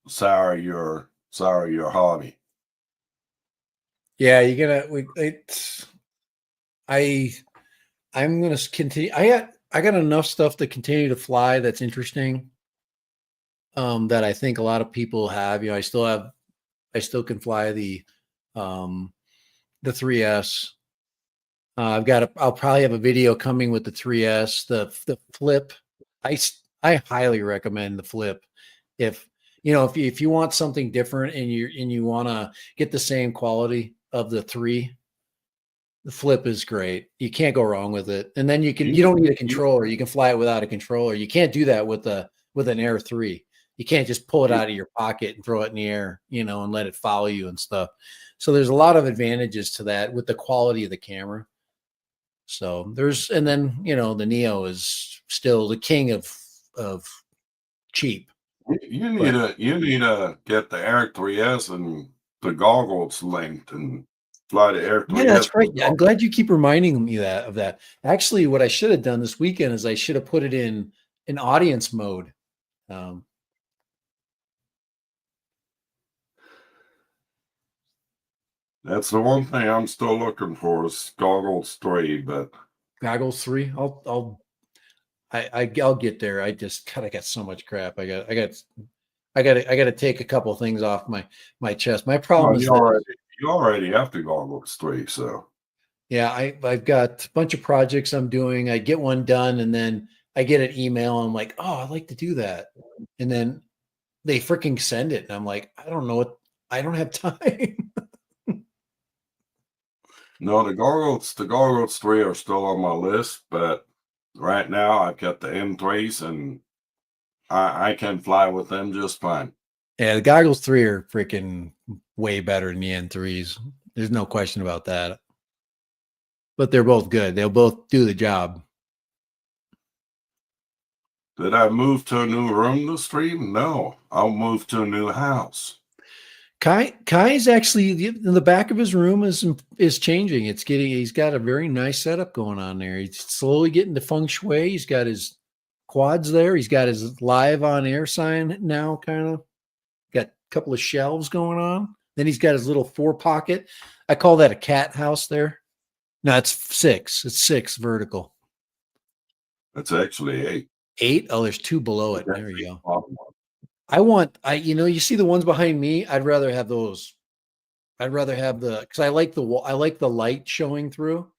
sour your hobby. Yeah, you're gonna. I'm gonna continue. I got enough stuff to continue to fly that's interesting. That I think a lot of people have. You know, I still can fly the 3S. I'll probably have a video coming with the 3S. The flip. I highly recommend the flip. If if you want something different and you want to get the same quality of the 3, the flip is great. You can't go wrong with it. And then you don't need a controller. You can fly it without a controller. You can't do that with an Air 3. You can't just pull it out of your pocket and throw it in the air, and let it follow you and stuff. So there's a lot of advantages to that with the quality of the camera. So and then, the Neo is still the king of cheap. You need to get the Air 3S and the goggles linked and fly the Air 3S. Yeah, that's right. I'm glad you keep reminding me of that. Actually, what I should have done this weekend is I should have put it in audience mode. That's the one thing I'm still looking for is goggles 3, but Goggles 3. I'll get there. I got so much crap. I got to take a couple things off my chest. My problem is that you already have the goggles 3, so yeah, I've got a bunch of projects I'm doing. I get one done and then I get an email and I'm like, oh, I'd like to do that. And then they freaking send it. And I'm like, I don't have time. no, the goggles 3 are still on my list, but right now I've got the M3s and I can fly with them just fine. Yeah, the goggles 3 are freaking way better than the N3s. There's no question about that. But they're both good. They'll both do the job. Did I move to a new room to stream? No, I'll move to a new house. Kai's actually in the back of his room is changing. He's got a very nice setup going on there. He's slowly getting to feng shui. He's got his quads there. He's got his live on air sign now, kind of got a couple of shelves going on. Then he's got his little 4-pocket. I call that a cat house there. No, it's 6. It's 6 vertical. It's actually 8. 8? Oh, there's 2 below it. There you go. You see the ones behind me. I'd rather have those. I'd rather have because I like the light showing through.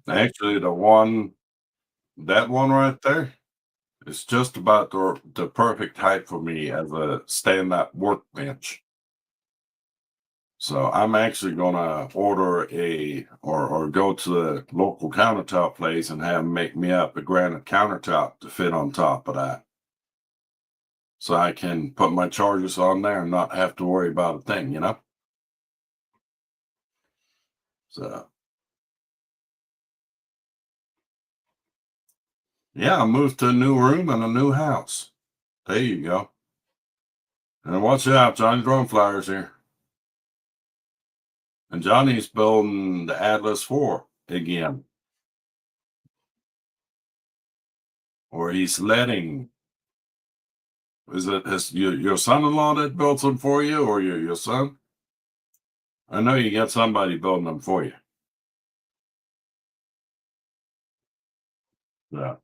Actually, that one right there is just about the perfect height for me as a stand-up workbench. So I'm actually gonna order or go to the local countertop place and have them make me up a granite countertop to fit on top of that. So I can put my chargers on there and not have to worry about a thing, So yeah, I moved to a new room and a new house. There you go. And watch out, Johnny Drone Flyers here. And Johnny's building the Atlas 4 again. Or he's letting. Is it your son-in-law that built them for you, or your son? I know you got somebody building them for you. Yeah.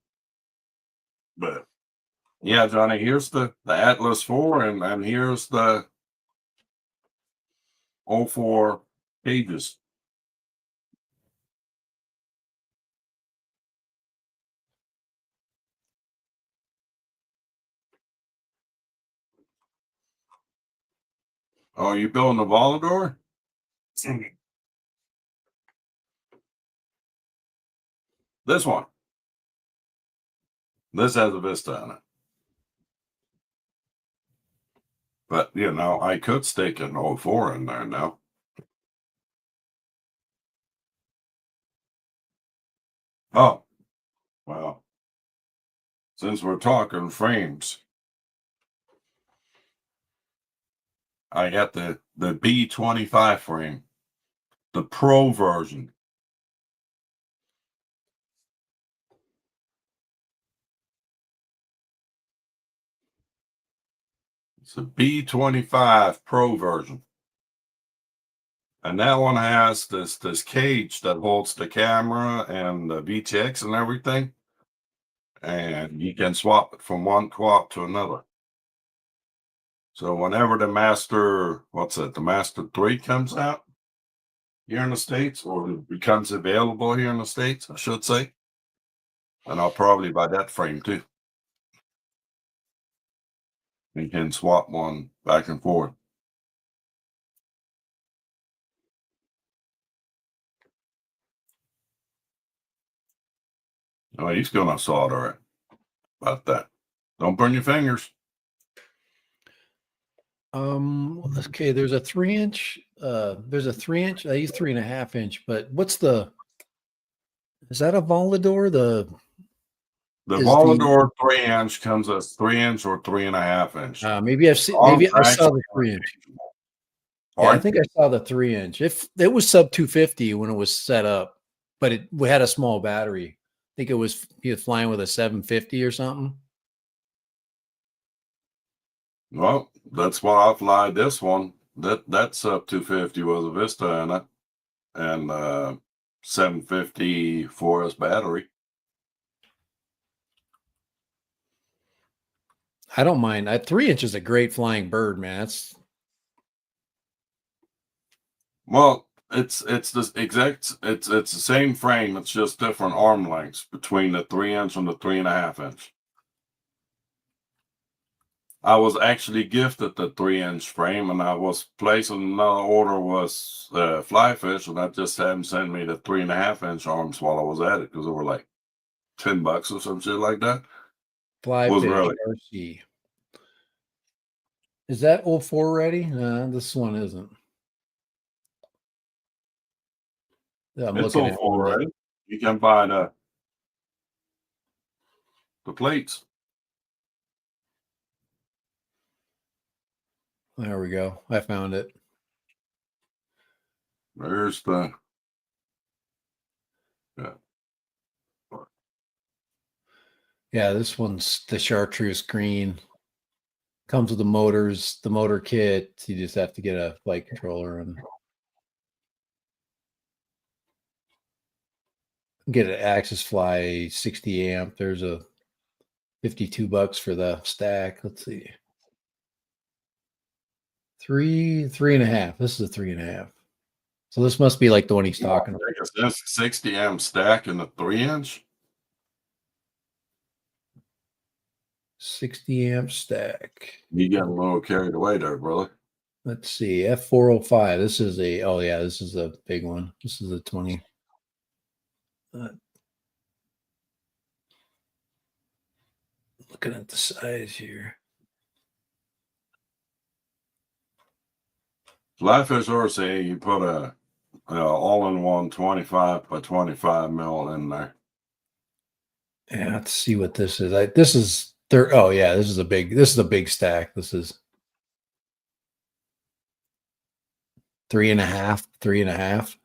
But yeah, Johnny, here's the Atlas 4 and here's the 04 cages. Oh, you building a Volador? This one. This has a Vista in it. But, you know, I could stick an '04 in there now. Oh, well, since we're talking frames, I got the B25 frame, the Pro version. It's a B25 Pro version. And that one has this cage that holds the camera and the VTX and everything. And you can swap it from one co-op to another. So whenever the Master, the Master 3 comes out here in the States, or becomes available here in the States, I should say, and I'll probably buy that frame too. You can swap one back and forth. Oh, he's gonna solder it. About that. Don't burn your fingers. Okay, there's a 3-inch, there's a 3-inch, I use 3.5-inch, but is that a Volador? The Is the Volador 3-inch comes as 3-inch or 3.5-inch. maybe Arms maybe I are saw actually the 3-inch. Yeah, I Pardon? think I saw the 3-inch. If it was sub 250 when it was set up, but we had a small battery. I think he was flying with a 750 or something. Well, that's why I fly this one. That's up 250 with a Vista in it, and 750 4S battery. I don't mind. 3-inch is a great flying bird, man. Well, it's the exact it's the same frame. It's just different arm lengths between the 3-inch and the 3.5-inch. I was actually gifted the 3-inch frame, and I was placing another order was fly fish, and I just had them send me the 3.5-inch arms while I was at it because they were like $10 or some shit like that. Fly Was fish really RC. Is that 04 ready? This one isn't. Yeah, I'm it's looking all at one for that right. You can buy the plates. there we go. I found it. There's the yeah. Yeah, this one's the chartreuse green. Comes with the motors, the motor kit. You just have to get a flight controller and get an Axis Fly 60 amp. There's a $52 for the stack. Let's see. Three and a half. This is a 3.5. So this must be like the one he's talking about. That's 60 amp stack in the 3-inch. 60 amp stack. You get a little carried away there, brother. Let's see. F405. This is this is a big one. This is a 20. Looking at the size here. Flyfish RC, you put a all-in-one 25 by 25 mil in there. Yeah, let's see what this is. This is there. Oh yeah, this is a big stack. This is 3.5, 3.5.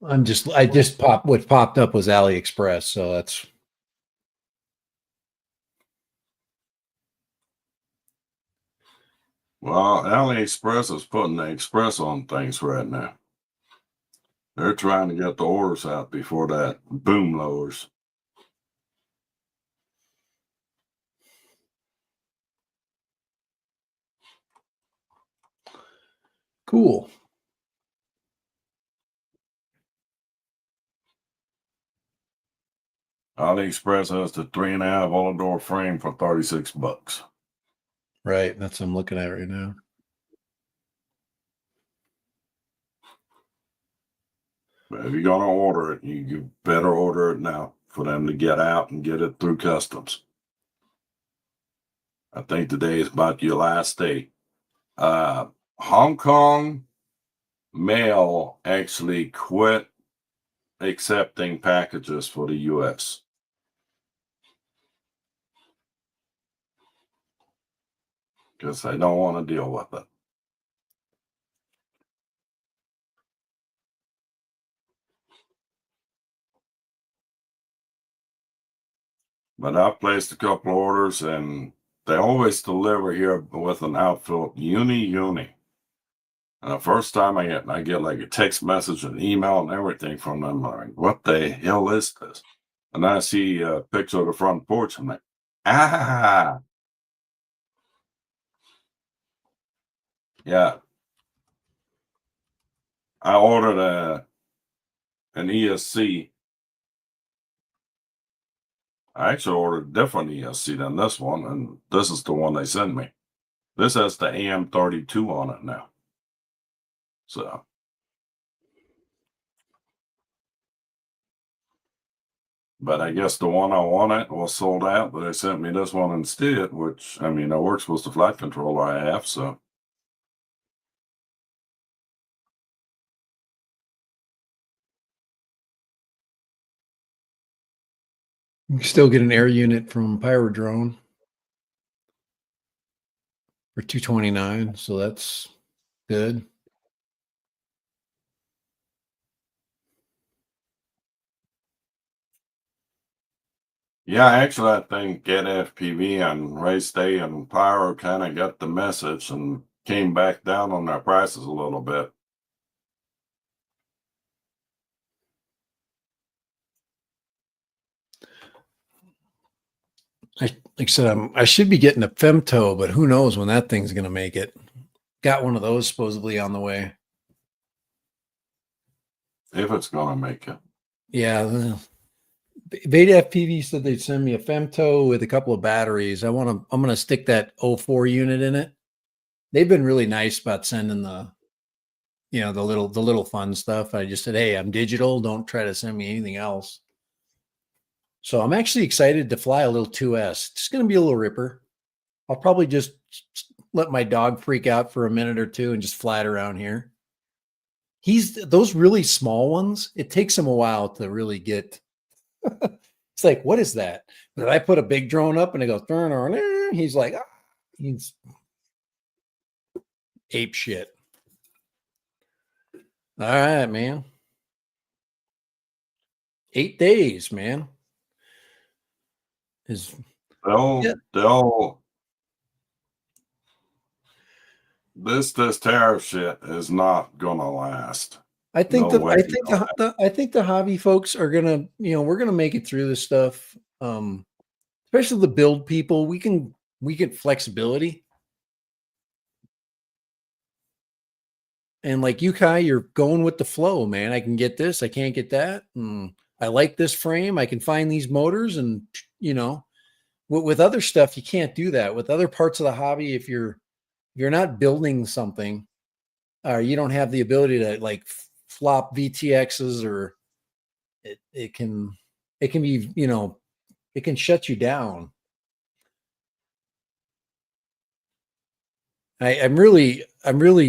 What popped up was AliExpress, so that's Well, AliExpress is putting the express on things right now. They're trying to get the orders out before that boom lowers. cool. AliExpress has the 3.5 all door frame for $36. Right. That's what I'm looking at right now. But if you're gonna order it, you better order it now for them to get out and get it through customs. I think today is about your last day. Hong Kong mail actually quit accepting packages for the US because they don't want to deal with it. But I've placed a couple orders and they always deliver here with an outfit uni. And the first time I get like a text message and email and everything from them. I'm like, what the hell is this? And I see a picture of the front porch. I'm like, ah, yeah. I ordered an ESC. I actually ordered a different ESC than this one, and this is the one they sent me. This has the AM32 on it now. So, but I guess the one I wanted was sold out, but they sent me this one instead, which, I mean, it works with the flight controller I have, so. You can still get an air unit from Pyro Drone for $229, so that's good. Yeah, actually, I think Get FPV and Race Day and Pyro kind of got the message and came back down on their prices a little bit. Like I said, I should be getting a femto, but who knows when that thing's going to make it. Got one of those supposedly on the way. If it's going to make it. Yeah. Beta FPV said they'd send me a femto with a couple of batteries. I'm going to stick that 04 unit in it. They've been really nice about sending the little fun stuff. I just said, hey, I'm digital. Don't try to send me anything else. So I'm actually excited to fly a little 2S. It's going to be a little ripper. I'll probably just let my dog freak out for a minute or two and just fly it around here. Those really small ones. It takes him a while to really get. It's like, what is that? But I put a big drone up and it goes, he's like, he's ape shit. All right, man. 8 days, man. This tariff shit is not gonna last. I think No way. I think the hobby folks are gonna, we're gonna make it through this stuff. Especially the build people, we get flexibility. And like you, Kai, you're going with the flow, man. I can get this, I can't get that. I like this frame. I can find these motors, and with other stuff, you can't do that. With other parts of the hobby, if you're not building something, or you don't have the ability to like flop VTXs, or it can be, it can shut you down. I'm really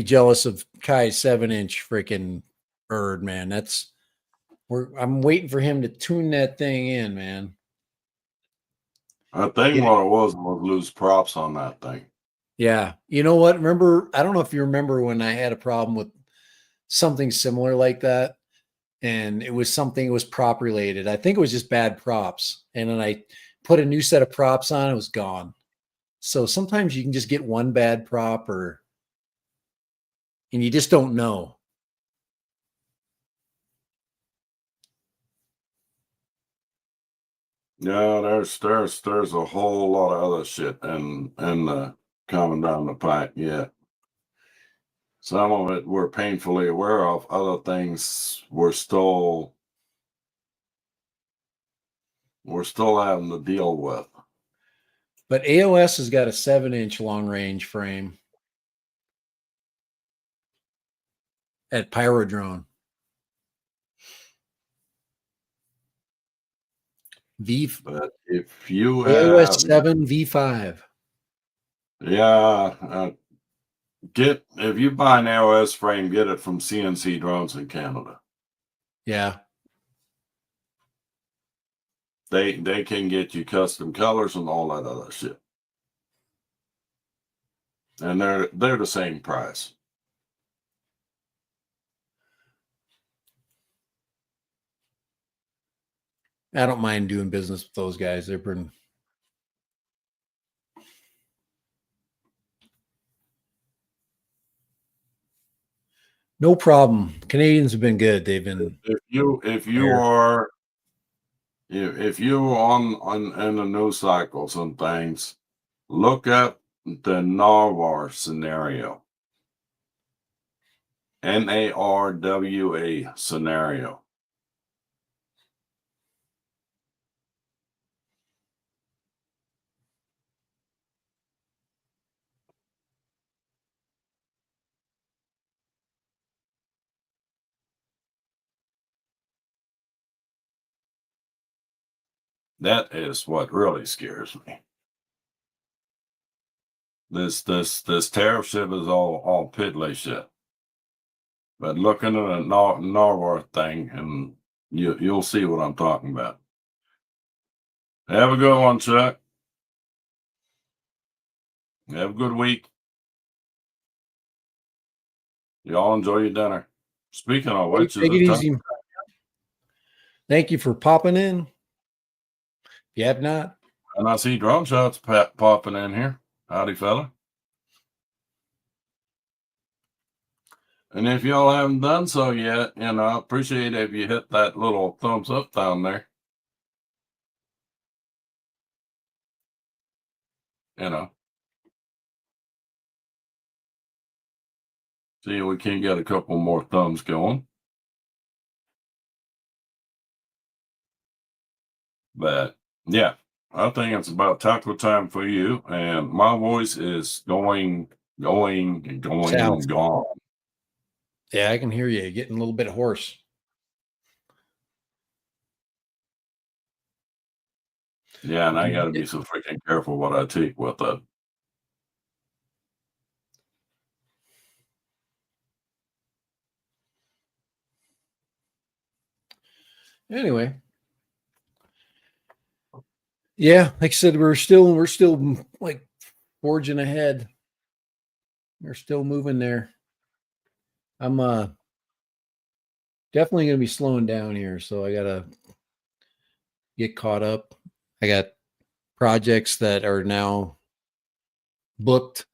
jealous of Kai's 7-inch freaking bird, man. I'm waiting for him to tune that thing in, man. I think what it was loose props on that thing. Yeah. You know what? I don't know if you remember when I had a problem with something similar like that. And it was prop related. I think it was just bad props. And then I put a new set of props on, it was gone. So sometimes you can just get one bad prop and you just don't know. Yeah, there's a whole lot of other shit and coming down the pipe. Yeah. Some of it we're painfully aware of. Other things we're still we're still having to deal with. But AOS has got a 7-inch long range frame at Pyrodrone. But if you AOS have, 7 V5. yeah, if you buy an AOS frame, get it from CNC Drones in Canada. Yeah. They can get you custom colors and all that other shit. And they're the same price. I don't mind doing business with those guys. They're pretty. No problem. Canadians have been good. They've been. If you are on in the news cycles and things, look up the Narwar scenario. NARWA scenario. That is what really scares me. This tariff shit is all piddly shit. But look into the Narwhal thing, and you'll see what I'm talking about. Have a good one, Chuck. Have a good week. Y'all enjoy your dinner. Speaking of which, Take it easy. Thank you for popping in. If you have not. And I see drone shots popping in here. Howdy, fella. And if y'all haven't done so yet, I appreciate if you hit that little thumbs up down there. See if we can get a couple more thumbs going. But yeah, I think it's about taco time for you. And my voice is going, South. gone. Yeah, I can hear you getting a little bit hoarse. Yeah, and I got to be so freaking careful what I take with it. Anyway. Yeah, like I said, we're still like forging ahead. We're still moving there. I'm definitely gonna be slowing down here, so I gotta get caught up. I got projects that are now booked.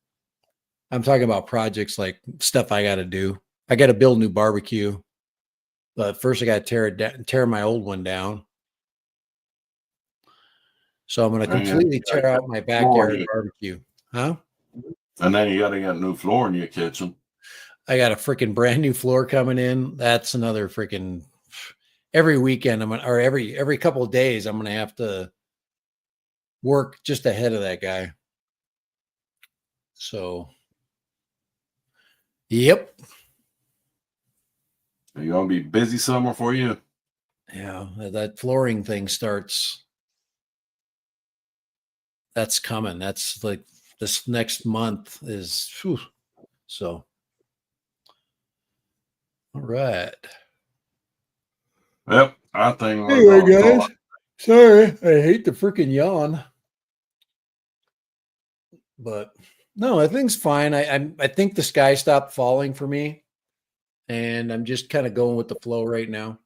I'm talking about projects like stuff I gotta do. I gotta build a new barbecue, but first I gotta tear my old one down. So I'm gonna completely tear out my backyard barbecue. Huh? And then you got to get a new floor in your kitchen. I got a freaking brand new floor coming in. That's another freaking every weekend. Or every couple of days, I'm gonna have to work just ahead of that guy. So, yep. You're gonna be busy summer for you. Yeah, that flooring thing starts. That's coming. That's like this next month is. Whew, so, all right. Yep, I think. Anyway, guys, sorry, I hate the freaking yawn, but no, I think's fine. I think the sky stopped falling for me, and I'm just kind of going with the flow right now.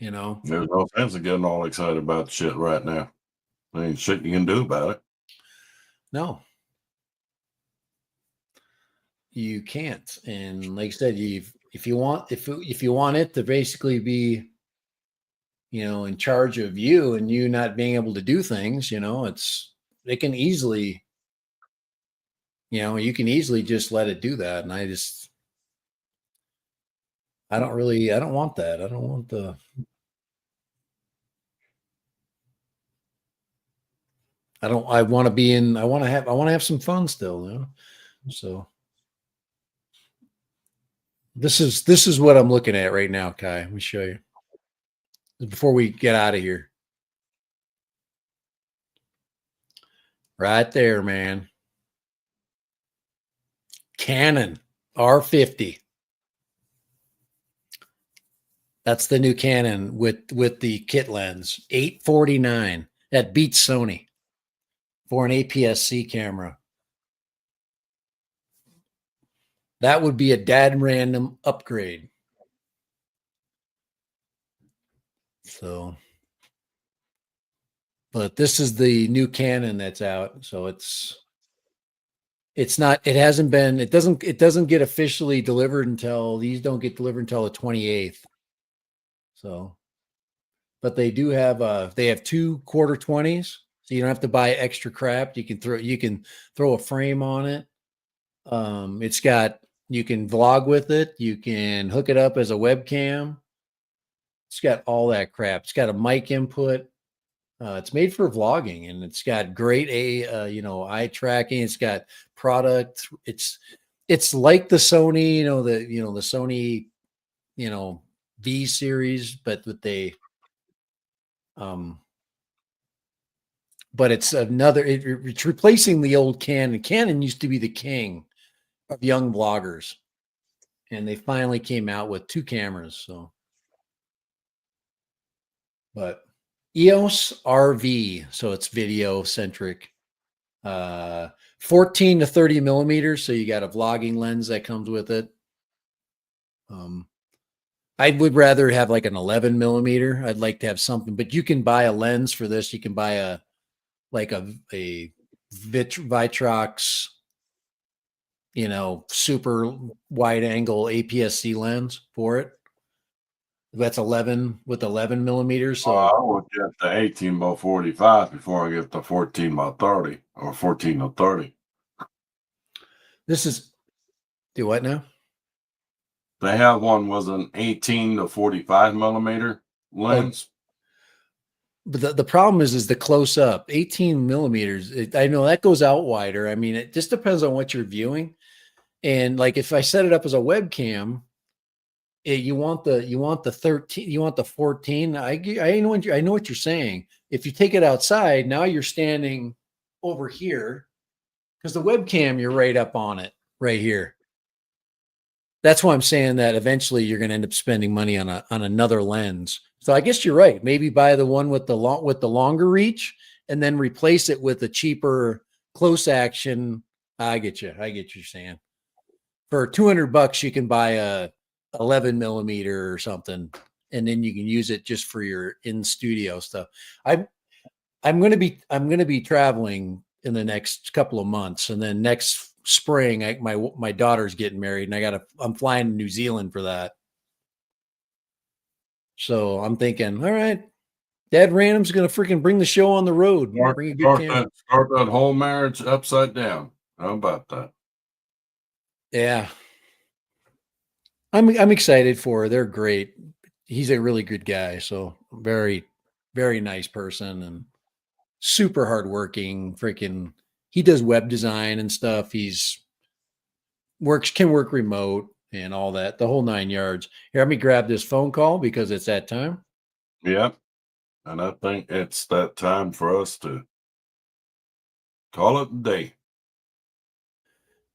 There's no sense of getting all excited about shit right now. There ain't shit you can do about it. No, you can't. And like I said, if you want it to basically be, in charge of you and you not being able to do things, it can easily, you can easily just let it do that. And I don't want that. I don't want I want to be in, I want to have some fun still, you know? So this is what I'm looking at right now, Kai. Let me show you before we get out of here. Right there, man. Canon R50. That's the new Canon with the kit lens. $849. That beats Sony for an APS-C camera. That would be a dad random upgrade. So, but this is the new Canon that's out. So it's not, it hasn't been, it doesn't get officially delivered until, these don't get delivered until the 28th. So, but they do have they have 2 quarter 20s. So you don't have to buy extra crap. You can throw a frame on it. It's got, you can vlog with it. You can hook it up as a webcam. It's got all that crap. It's got a mic input. It's made for vlogging, and it's got great eye tracking. It's got product. It's like the Sony, the Sony, V series, but with but it's it's replacing the old Canon. Canon used to be the king of young vloggers, and they finally came out with 2 cameras. So, but EOS RV, so it's video centric, 14 to 30 millimeters. So you got a vlogging lens that comes with it. I would rather have like an 11 millimeter. I'd like to have something, but you can buy a lens for this. You can buy a Vitrox, super wide angle APS-C lens for it. That's 11 with 11 millimeters. So I would get the 18 by 45 before I get the 14 by 30 or 14 to 30. this is, do what now? They have one was an 18 to 45 millimeter lens. But the problem is the close up 18 millimeters. I know that goes out wider. I mean, it just depends on what you're viewing. And like, if I set it up as a webcam, you want the 13, you want the 14. I know what you're saying. If you take it outside, now you're standing over here, because the webcam, you're right up on it right here. That's why I'm saying that eventually you're going to end up spending money on another lens. So I guess you're right. Maybe buy the one with the longer reach, and then replace it with a cheaper close action. I get you. I get what you're saying. For $200, you can buy a 11 millimeter or something, and then you can use it just for your in studio stuff. I'm going to be traveling in the next couple of months, and then next spring, my daughter's getting married, and I'm flying to New Zealand for that. So I'm thinking, all right, Dad Random's going to freaking bring the show on the road. Bring a good camera. Start that whole marriage upside down. How about that? Yeah. I'm excited for her. They're great. He's a really good guy. So very, very nice person, and super hardworking. Freaking, he does web design and stuff. Can work remote and all that, the whole 9 yards. Here, let me grab this phone call because it's that time. Yep. And I think it's that time for us to call it a day.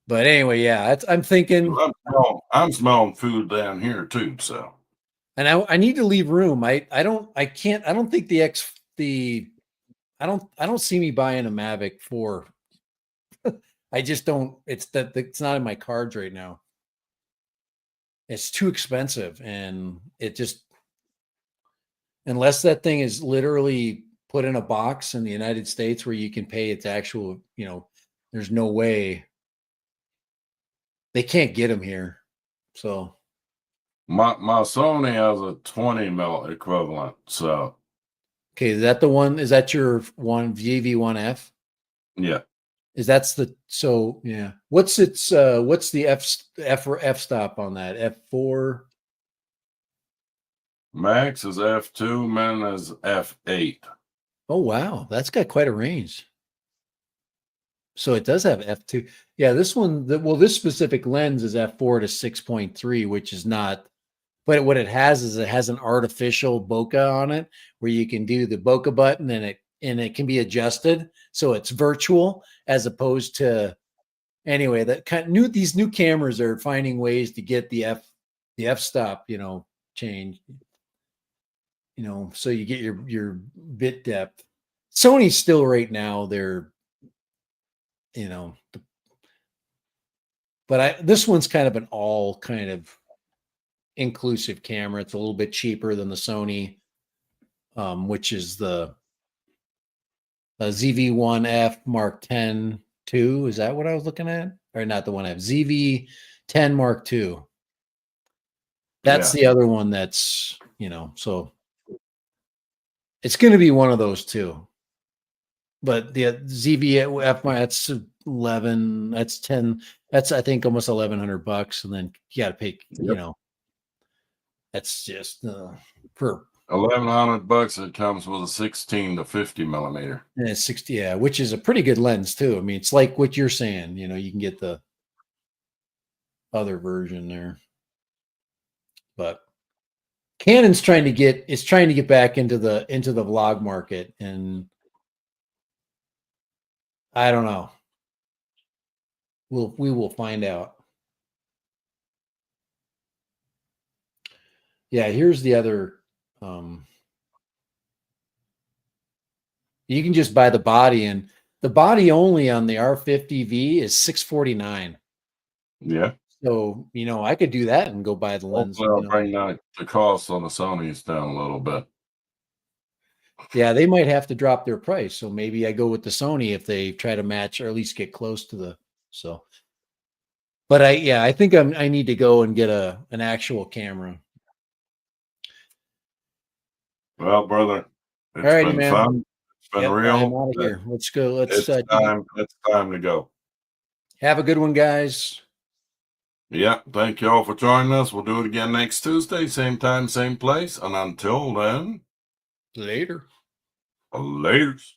But anyway, yeah, I'm thinking. I'm smelling food down here too. So, And I need to leave room. I don't think I don't see me buying a Mavic 4. I just don't. It's not in my cards right now. It's too expensive, and it just, unless that thing is literally put in a box in the United States where you can pay its actual, there's no way they can't get them here. So my Sony has a 20 mil equivalent. So, okay, is that the one? Is that your one VV1F? yeah. Yeah. What's the F stop on that? F4? Max is F2, min is F8. Oh wow, that's got quite a range. So it does have f2. Yeah, this one, this specific lens is f4 to 6.3, which is not. But what it has is it has an artificial bokeh on it where you can do the bokeh button and it can be adjusted, so it's virtual as opposed to anyway. That kind of these new cameras are finding ways to get the f-stop, change, so you get your bit depth. Sony's still right now they're, you know, but this one's kind of an all kind of inclusive camera. It's a little bit cheaper than the Sony, which is the ZV-1F Mark 10 II. Is that what I was looking at? Or not the 1F, ZV-10 Mark II. That's the other one that's, so it's going to be one of those two. But the ZV-F, that's 11, that's 10, that's I think almost $1,100, and then you got to pay, that's just for $1,100. It comes with a 16 to 50 millimeter. And it's 60, yeah, which is a pretty good lens too. I mean, it's like what you're saying, you can get the other version there. But Canon's trying to get back into the vlog market, and I don't know. We will find out. Yeah, here's the other. You can just buy the body, and the body only on the R50V is $649. Yeah. So, I could do that and go buy the lens. Hopefully I'll bring the cost on the Sonys down a little bit. Yeah, they might have to drop their price. So maybe I go with the Sony if they try to match or at least get close to the, so. But I think I need to go and get an actual camera. Well, brother, it's been fun. It's been real. I'm out of here. Let's go. It's time to go. Have a good one, guys. Yeah, thank you all for joining us. We'll do it again next Tuesday, same time, same place. And until then, later. Laters.